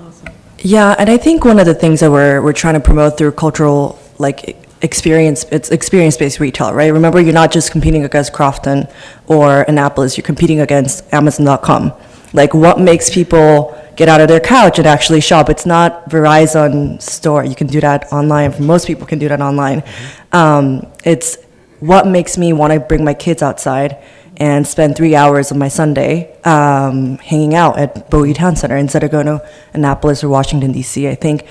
Awesome. Yeah, and I think one of the things that we're trying to promote through cultural experience-based retail, right? Remember, you're not just competing against Crofton or Annapolis, you're competing against Amazon.com. Like, what makes people get out of their couch and actually shop? It's not Verizon store. You can do that online. Most people can do that online. It's what makes me want to bring my kids outside and spend 3 hours of my Sunday hanging out at Bowie Town Center instead of going to Annapolis or Washington, D.C. I think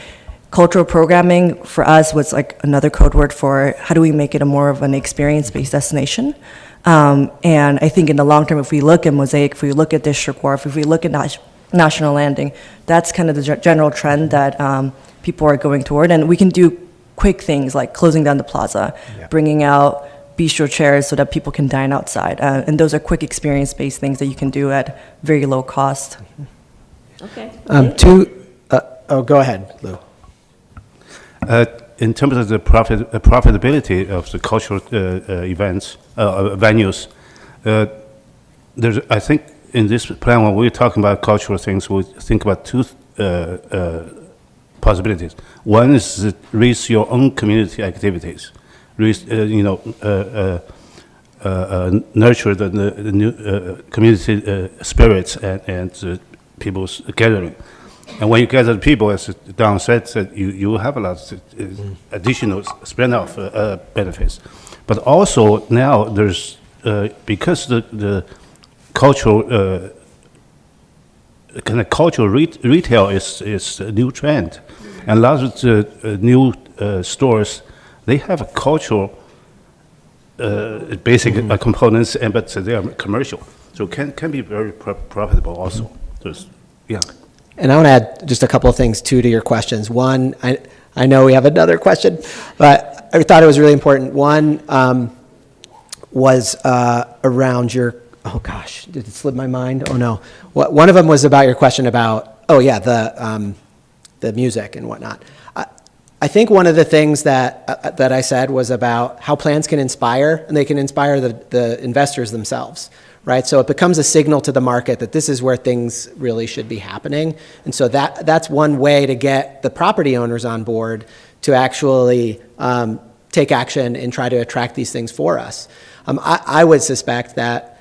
cultural programming for us was like another code word for how do we make it a more of an experience-based destination. And I think in the long term, if we look at Mosaic, if we look at District Wharf, if we look at National Landing, that's kind of the general trend that people are going toward. And we can do quick things like closing down the plaza, bringing out bistro chairs so that people can dine outside. And those are quick experience-based things that you can do at very low cost. Okay. Go ahead, Lou. In terms of the profitability of the cultural events, venues, I think in this plan, when we're talking about cultural things, we think about two possibilities. One is to raise your own community activities, nurture the new community spirits and people's gathering. And when you gather people, as Don said, you have a lot of additional spin-off benefits. But also now there's, because the cultural, kind of cultural retail is a new trend. And a lot of the new stores, they have a cultural basic components, but they are commercial. So it can be very profitable also. Yeah. And I want to add just a couple of things, too, to your questions. One, I know we have another question, but I thought it was really important. One was around your, oh gosh, did it slip my mind? Oh no. One of them was about your question about, the music and whatnot. I think one of the things that I said was about how plans can inspire, and they can inspire the investors themselves. Right, so it becomes a signal to the market that this is where things really should be happening, and so that's one way to get the property owners on board to actually take action and try to attract these things for us. I would suspect that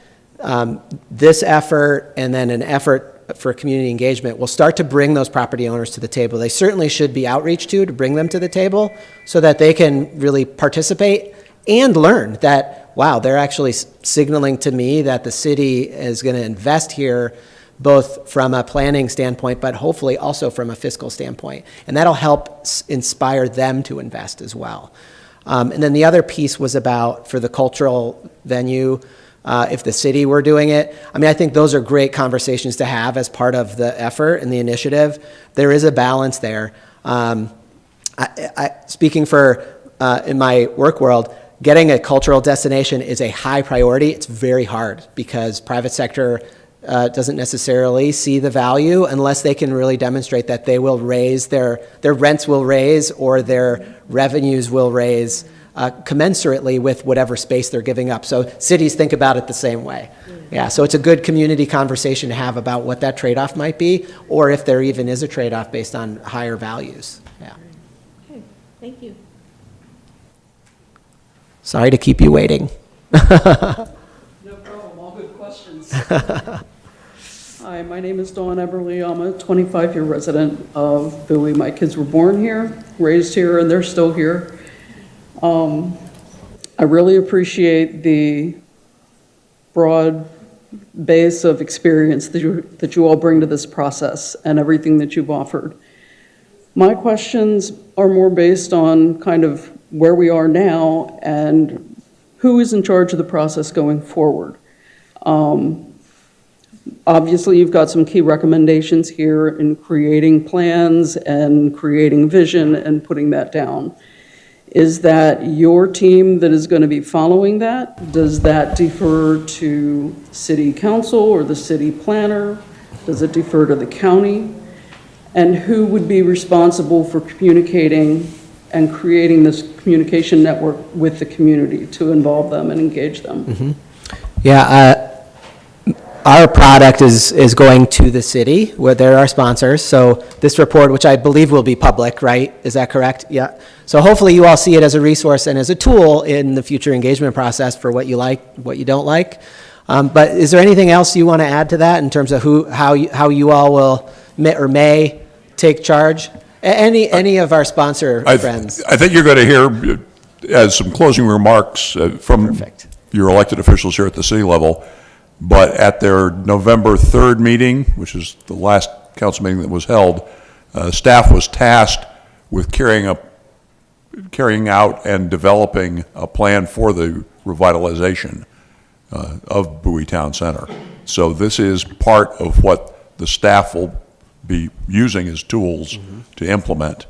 this effort and then an effort for community engagement will start to bring those property owners to the table. They certainly should be outreached to bring them to the table so that they can really participate and learn that, wow, they're actually signaling to me that the city is going to invest here both from a planning standpoint, but hopefully also from a fiscal standpoint. And that'll help inspire them to invest as well. And then the other piece was about, for the cultural venue, if the city were doing it. I mean, I think those are great conversations to have as part of the effort and the initiative. There is a balance there. Speaking for in my work world, getting a cultural destination is a high priority. It's very hard because private sector doesn't necessarily see the value unless they can really demonstrate that they will raise their rents will raise or their revenues will raise commensurately with whatever space they're giving up. So cities think about it the same way. Yeah, so it's a good community conversation to have about what that trade-off might be, or if there even is a trade-off based on higher values. Yeah. Okay, thank you. Sorry to keep you waiting. No problem, all good questions. Hi, my name is Dawn Eberly. I'm a 25-year resident of Bowie. My kids were born here, raised here, and they're still here. I really appreciate the broad base of experience that you all bring to this process and everything that you've offered. My questions are more based on kind of where we are now and who is in charge of the process going forward. Obviously, you've got some key recommendations here in creating plans and creating vision and putting that down. Is that your team that is going to be following that? Does that defer to city council or the city planner? Does it defer to the county? And who would be responsible for communicating and creating this communication network with the community to involve them and engage them? Mm-hmm. Yeah, our product is going to the city, where they're our sponsors. So this report, which I believe will be public, right? Is that correct? Yeah. So hopefully you all see it as a resource and as a tool in the future engagement process for what you like, what you don't like. But is there anything else you want to add to that in terms of how you all will may take charge? Any of our sponsor friends? I think you're going to hear as some closing remarks from your elected officials here at the city level. But at their November 3rd meeting, which is the last council meeting that was held, staff was tasked with carrying out and developing a plan for the revitalization of Bowie Town Center. So this is part of what the staff will be using as tools to implement.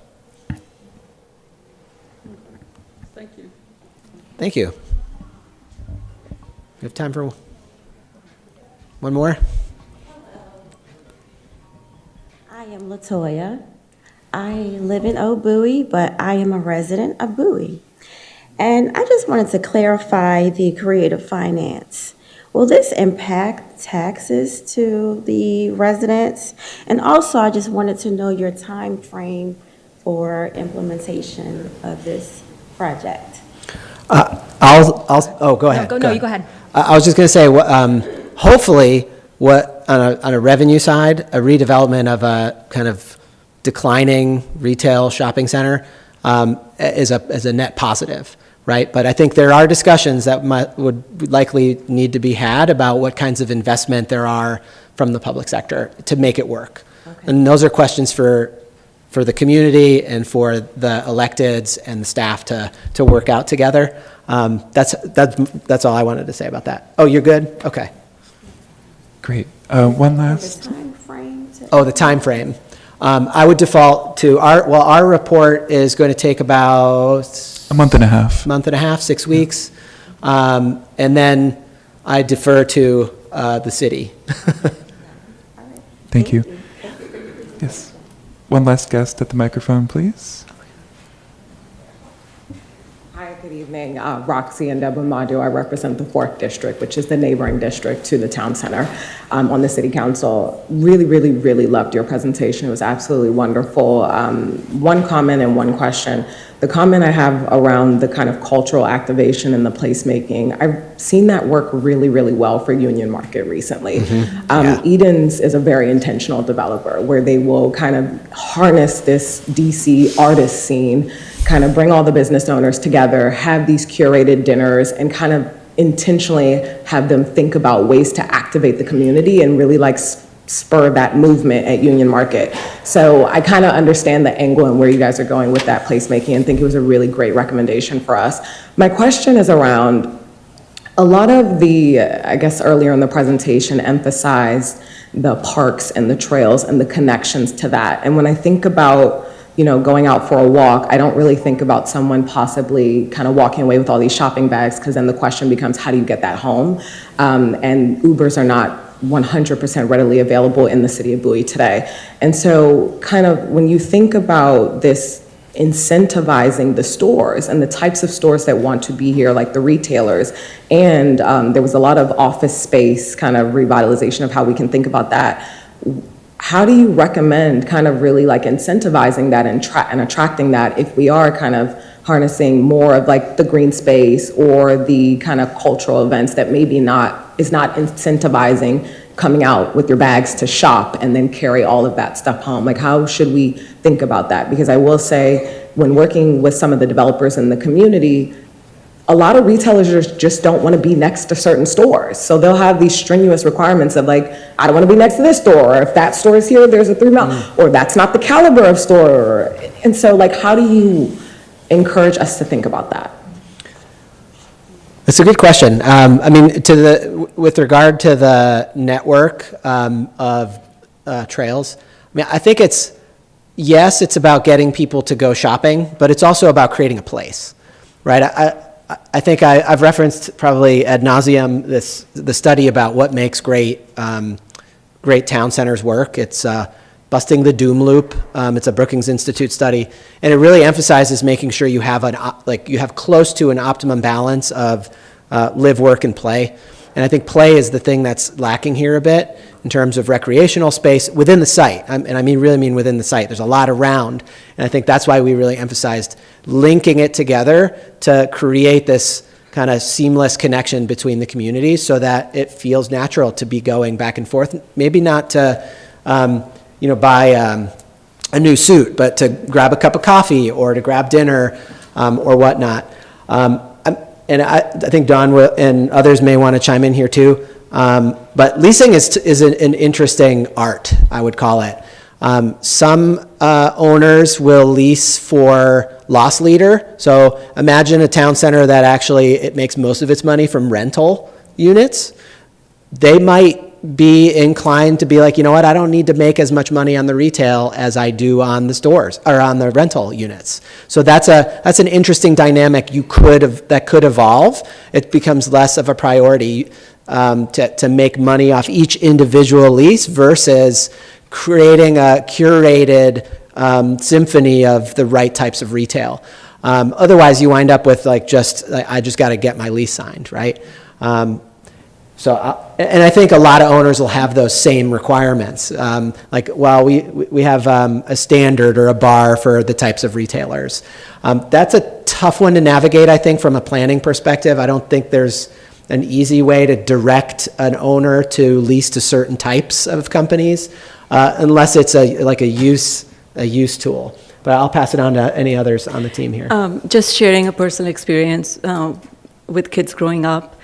Thank you. Thank you. We have time for one more? I am LaToya. I live in Old Bowie, but I am a resident of Bowie. And I just wanted to clarify the creative finance. Will this impact taxes to the residents? And also, I just wanted to know your time frame for implementation of this project. Oh, go ahead. No, you go ahead. I was just going to say, hopefully, on a revenue side, a redevelopment of a kind of declining retail shopping center is a net positive, right? But I think there are discussions that would likely need to be had about what kinds of investment there are from the public sector to make it work. Okay. And those are questions for the community and for the electeds and the staff to work out together. That's all I wanted to say about that. Oh, you're good? Okay. Great. One last. The time frame. I would default to our report is going to take about a month and a half. 6 weeks. And then I defer to the city. Thank you. Yes. One last guest at the microphone, please. Hi, good evening. Roxy and Deborah Madu. I represent the 4th District, which is the neighboring district to the town center on the City Council. Really, really, really loved your presentation. It was absolutely wonderful. One comment and one question. The comment I have around the kind of cultural activation and the placemaking, I've seen that work really, really well for Union Market recently. Eden's is a very intentional developer where they will kind of harness this DC artist scene, kind of bring all the business owners together, have these curated dinners, and kind of intentionally have them think about ways to activate the community and really like spur that movement at Union Market. So I kind of understand the angle and where you guys are going with that placemaking and think it was a really great recommendation for us. My question is around, a lot of the, I guess earlier in the presentation emphasized the parks and the trails and the connections to that. And when I think about, going out for a walk, I don't really think about someone possibly kind of walking away with all these shopping bags, because then the question becomes, how do you get that home? And Ubers are not 100% readily available in the city of Bowie today. And so kind of when you think about this incentivizing the stores and the types of stores that want to be here, like the retailers, and there was a lot of office space kind of revitalization of how we can think about that. How do you recommend kind of really like incentivizing that and attracting that if we are kind of harnessing more of like the green space or the kind of cultural events that maybe is not incentivizing coming out with your bags to shop and then carry all of that stuff home? Like, how should we think about that? Because I will say, when working with some of the developers in the community, a lot of retailers just don't want to be next to certain stores. So they'll have these strenuous requirements of like, I don't want to be next to this store, or if that store is here, there's a 3 mile, or that's not the caliber of store. And so like, how do you encourage us to think about that? That's a good question. I mean, with regard to the network of trails, I mean, I think yes, it's about getting people to go shopping, but it's also about creating a place, right? I think I've referenced probably ad nauseum the study about what makes great town centers work. It's Busting the Doom Loop. It's a Brookings Institute study, and it really emphasizes making sure you have close to an optimum balance of live, work, and play. And I think play is the thing that's lacking here a bit in terms of recreational space within the site. And I really mean within the site. There's a lot around, and I think that's why we really emphasized linking it together to create this kind of seamless connection between the communities so that it feels natural to be going back and forth. Maybe not to buy a new suit, but to grab a cup of coffee or to grab dinner or whatnot. And I think Don and others may want to chime in here too. But leasing is an interesting art, I would call it. Some owners will lease for loss leader. So imagine a town center that actually it makes most of its money from rental units. They might be inclined to be like, you know what, I don't need to make as much money on the retail as I do on the stores or on the rental units. So that's an interesting dynamic that could evolve. It becomes less of a priority to make money off each individual lease versus creating a curated symphony of the right types of retail. Otherwise, you wind up with I just got to get my lease signed, right? And I think a lot of owners will have those same requirements. We have a standard or a bar for the types of retailers. That's a tough one to navigate, I think, from a planning perspective. I don't think there's an easy way to direct an owner to lease to certain types of companies, unless it's a use tool. But I'll pass it on to any others on the team here. Just sharing a personal experience with kids growing up.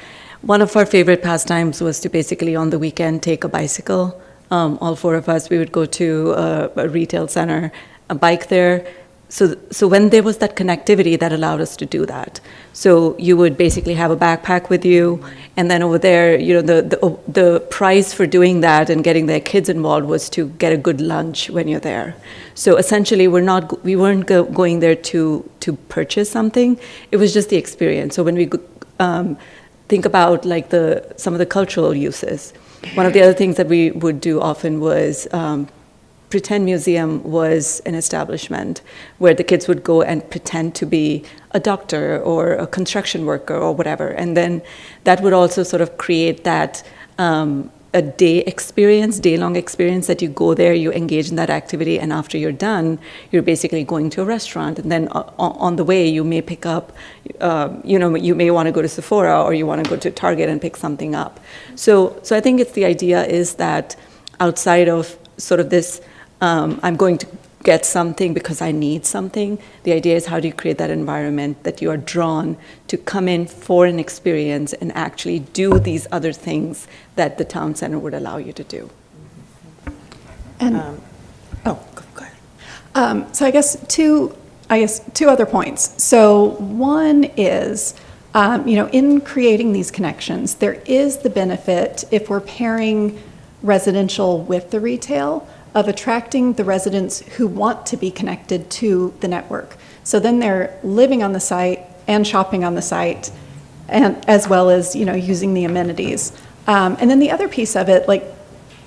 One of our favorite pastimes was to basically on the weekend take a bicycle. All 4 of us, we would go to a retail center, a bike there. So when there was that connectivity that allowed us to do that. So you would basically have a backpack with you, and then over there, the price for doing that and getting their kids involved was to get a good lunch when you're there. So essentially, we weren't going there to purchase something. It was just the experience. So when we think about some of the cultural uses. One of the other things that we would do often was pretend museum was an establishment where the kids would go and pretend to be a doctor or a construction worker or whatever. And then that would also sort of create that a day-long experience that you go there, you engage in that activity, and after you're done, you're basically going to a restaurant. And then on the way, you may pick up, you may want to go to Sephora or you want to go to Target and pick something up. So I think the idea is that outside of sort of this, I'm going to get something because I need something. The idea is how do you create that environment that you are drawn to come in for an experience and actually do these other things that the town center would allow you to do. And- Go ahead. So I guess two other points. So one is, in creating these connections, there is the benefit, if we're pairing residential with the retail, of attracting the residents who want to be connected to the network. So then they're living on the site and shopping on the site, and as well as using the amenities. And then the other piece of it, like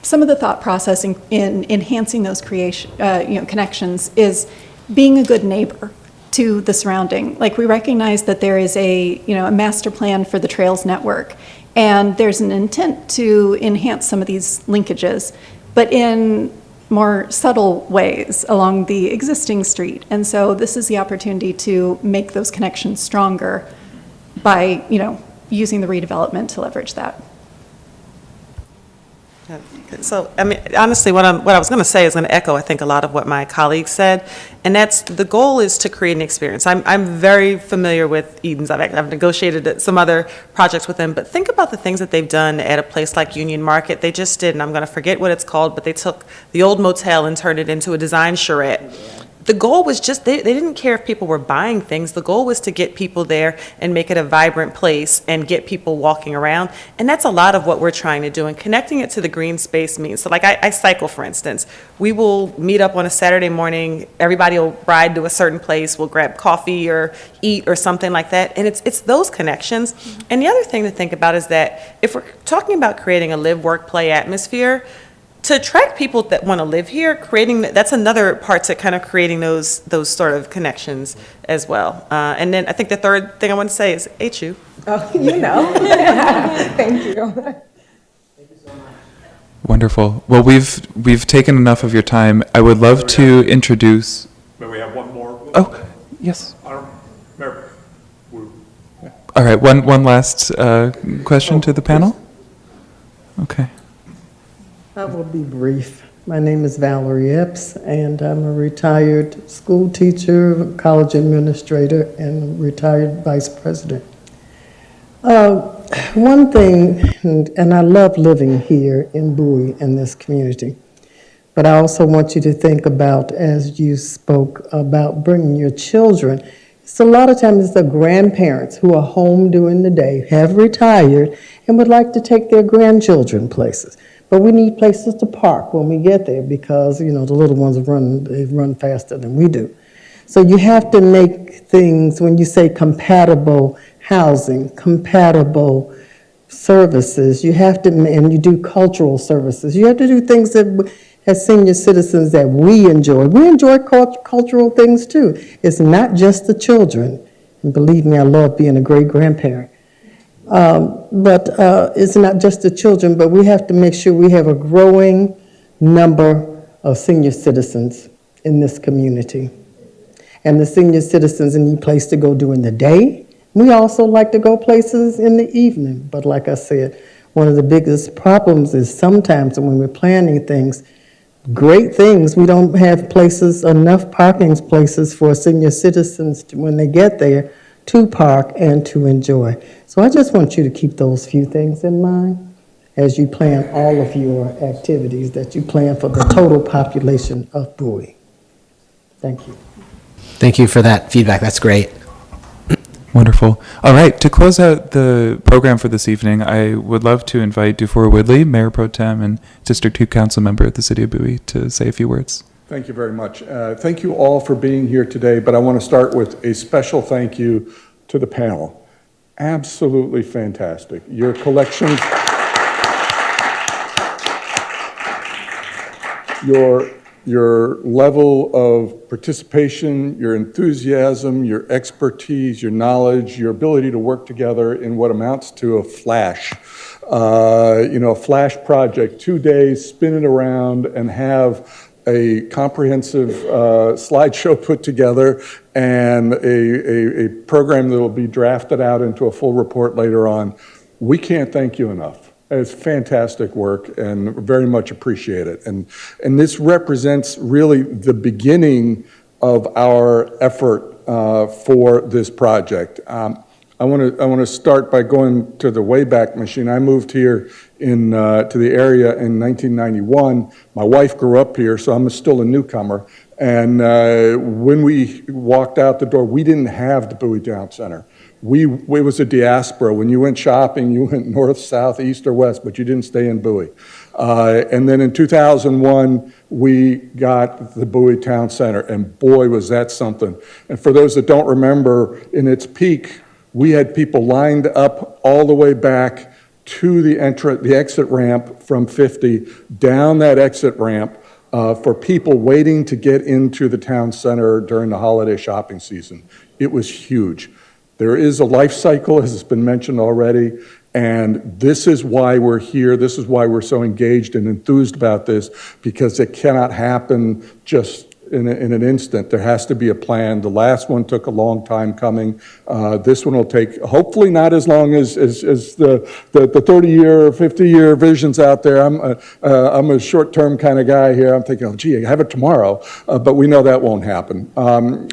some of the thought process in enhancing those connections, is being a good neighbor to the surrounding. Like, we recognize that there is a master plan for the Trails Network, and there's an intent to enhance some of these linkages, but in more subtle ways along the existing street. And so this is the opportunity to make those connections stronger by, using the redevelopment to leverage that. So, I mean, honestly, what I was going to say is going to echo, I think, a lot of what my colleagues said, and that's the goal is to create an experience. I'm very familiar with Edens. I've negotiated some other projects with them, but think about the things that they've done at a place like Union Market. They just did, and I'm going to forget what it's called, but they took the old motel and turned it into a design charrette. The goal was just, they didn't care if people were buying things. The goal was to get people there and make it a vibrant place and get people walking around. And that's a lot of what we're trying to do. And connecting it to the green space means, so like I cycle, for instance. We will meet up on a Saturday morning. Everybody will ride to a certain place. We'll grab coffee or eat or something like that. And it's those connections. And the other thing to think about is that if we're talking about creating a live, work, play atmosphere, to attract people that want to live here, that's another part to kind of creating those sort of connections as well. And then I think the third thing I want to say is HU. Oh, thank you. Wonderful. Well, we've taken enough of your time. I would love to introduce. May we have one more? Oh, yes. Mayor. All right, one last question to the panel? Okay. I will be brief. My name is Valerie Epps, and I'm a retired school teacher, college administrator, and retired vice president. One thing, and I love living here in Bowie, in this community, but I also want you to think about, as you spoke about bringing your children, it's a lot of times it's the grandparents who are home during the day, have retired, and would like to take their grandchildren places. But we need places to park when we get there because, the little ones run faster than we do. So you have to make things, when you say compatible housing, compatible services, you have to, and you do cultural services, you have to do things that, as senior citizens, that we enjoy. We enjoy cultural things too. It's not just the children. And believe me, I love being a great grandparent. But it's not just the children, but we have to make sure we have a growing number of senior citizens in this community. And the senior citizens need a place to go during the day. We also like to go places in the evening. But like I said, one of the biggest problems is sometimes when we're planning things, great things, we don't have places, enough parking places for senior citizens to, when they get there, to park and to enjoy. So I just want you to keep those few things in mind as you plan all of your activities that you plan for the total population of Bowie. Thank you. Thank you for that feedback. That's great. Wonderful. All right, to close out the program for this evening, I would love to invite Dufour Woodley, Mayor Pro Tem and District 2 Council Member of the City of Bowie, to say a few words. Thank you very much. Thank you all for being here today, but I want to start with a special thank you to the panel. Absolutely fantastic. Your collections, your level of participation, your enthusiasm, your expertise, your knowledge, your ability to work together in what amounts to a flash. A flash project, 2 days, spin it around and have a comprehensive slideshow put together and a program that will be drafted out into a full report later on. We can't thank you enough. It's fantastic work and very much appreciate it. And this represents really the beginning of our effort for this project. I want to start by going to the Wayback Machine. I moved here to the area in 1991. My wife grew up here, so I'm still a newcomer. And when we walked out the door, we didn't have the Bowie Town Center. It was a diaspora. When you went shopping, you went north, south, east, or west, but you didn't stay in Bowie. And then in 2001, we got the Bowie Town Center, and boy, was that something. And for those that don't remember, in its peak, we had people lined up all the way back to the exit ramp from 50, down that exit ramp, for people waiting to get into the town center during the holiday shopping season. It was huge. There is a life cycle, as has been mentioned already, and this is why we're here. This is why we're so engaged and enthused about this, because it cannot happen just in an instant. There has to be a plan. The last one took a long time coming. This one will take, hopefully not as long as the 30-year or 50-year visions out there. I'm a short-term kind of guy here. I'm thinking, oh, gee, I have it tomorrow. But we know that won't happen.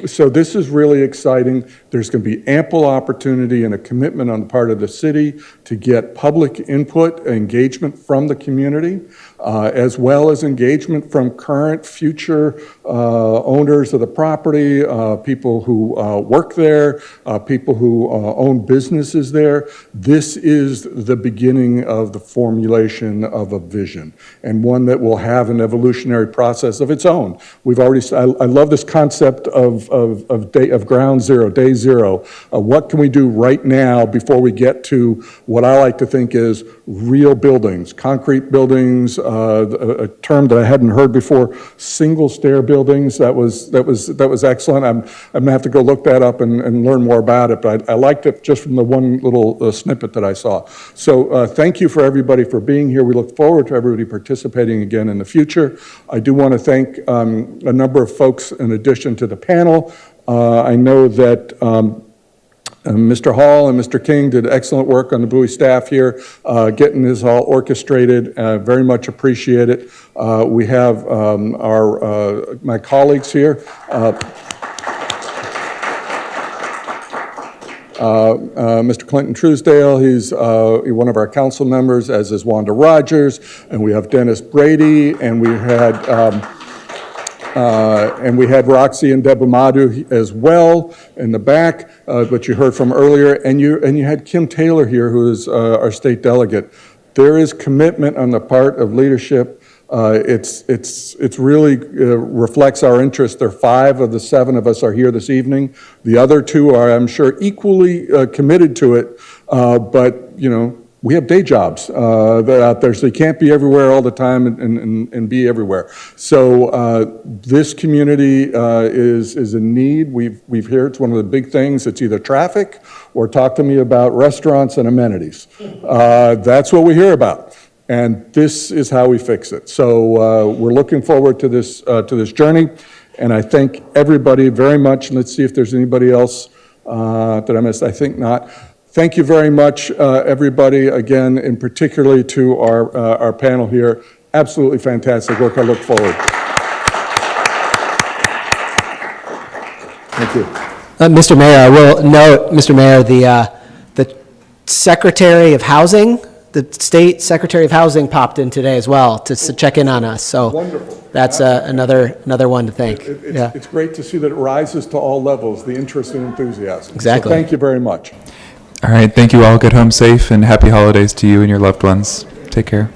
So this is really exciting. There's going to be ample opportunity and a commitment on the part of the city to get public input, engagement from the community, as well as engagement from current, future owners of the property, people who work there, people who own businesses there. This is the beginning of the formulation of a vision, and one that will have an evolutionary process of its own. We've already, I love this concept of ground zero, day zero. What can we do right now before we get to what I like to think is real buildings, concrete buildings, a term that I hadn't heard before, single stair buildings. That was excellent. I'm gonna have to go look that up and learn more about it, but I liked it just from the one little snippet that I saw. So thank you for everybody for being here. We look forward to everybody participating again in the future. I do want to thank a number of folks in addition to the panel. I know that Mr. Hall and Mr. King did excellent work on the Bowie staff here, getting this all orchestrated. Very much appreciate it. We have my colleagues here. Mr. Clinton Truesdale, he's one of our council members, as is Wanda Rogers, and we have Dennis Brady, and we had Roxy and Deborah Madhu as well in the back, which you heard from earlier, and you had Kim Taylor here, who is our state delegate. There is commitment on the part of leadership. It's really reflects our interest. There are 5 of the 7 of us are here this evening. The other 2 are, I'm sure, equally committed to it, but you know, we have day jobs that are out there, so you can't be everywhere all the time and be everywhere. So this community is in need. We've heard it's one of the big things. It's either traffic or talk to me about restaurants and amenities. That's what we hear about, and this is how we fix it. So we're looking forward to this journey, and I thank everybody very much. Let's see if there's anybody else that I missed. I think not. Thank you very much, everybody, again, and particularly to our panel here. Absolutely fantastic work. I look forward. Thank you. Mr. Mayor, I will note, Mr. Mayor, the Secretary of Housing, the State Secretary of Housing popped in today as well to check in on us. So wonderful. That's another one to thank. It's great to see that it rises to all levels, the interest and enthusiasm. Exactly. So thank you very much. All right, thank you all. Get home safe and happy holidays to you and your loved ones. Take care.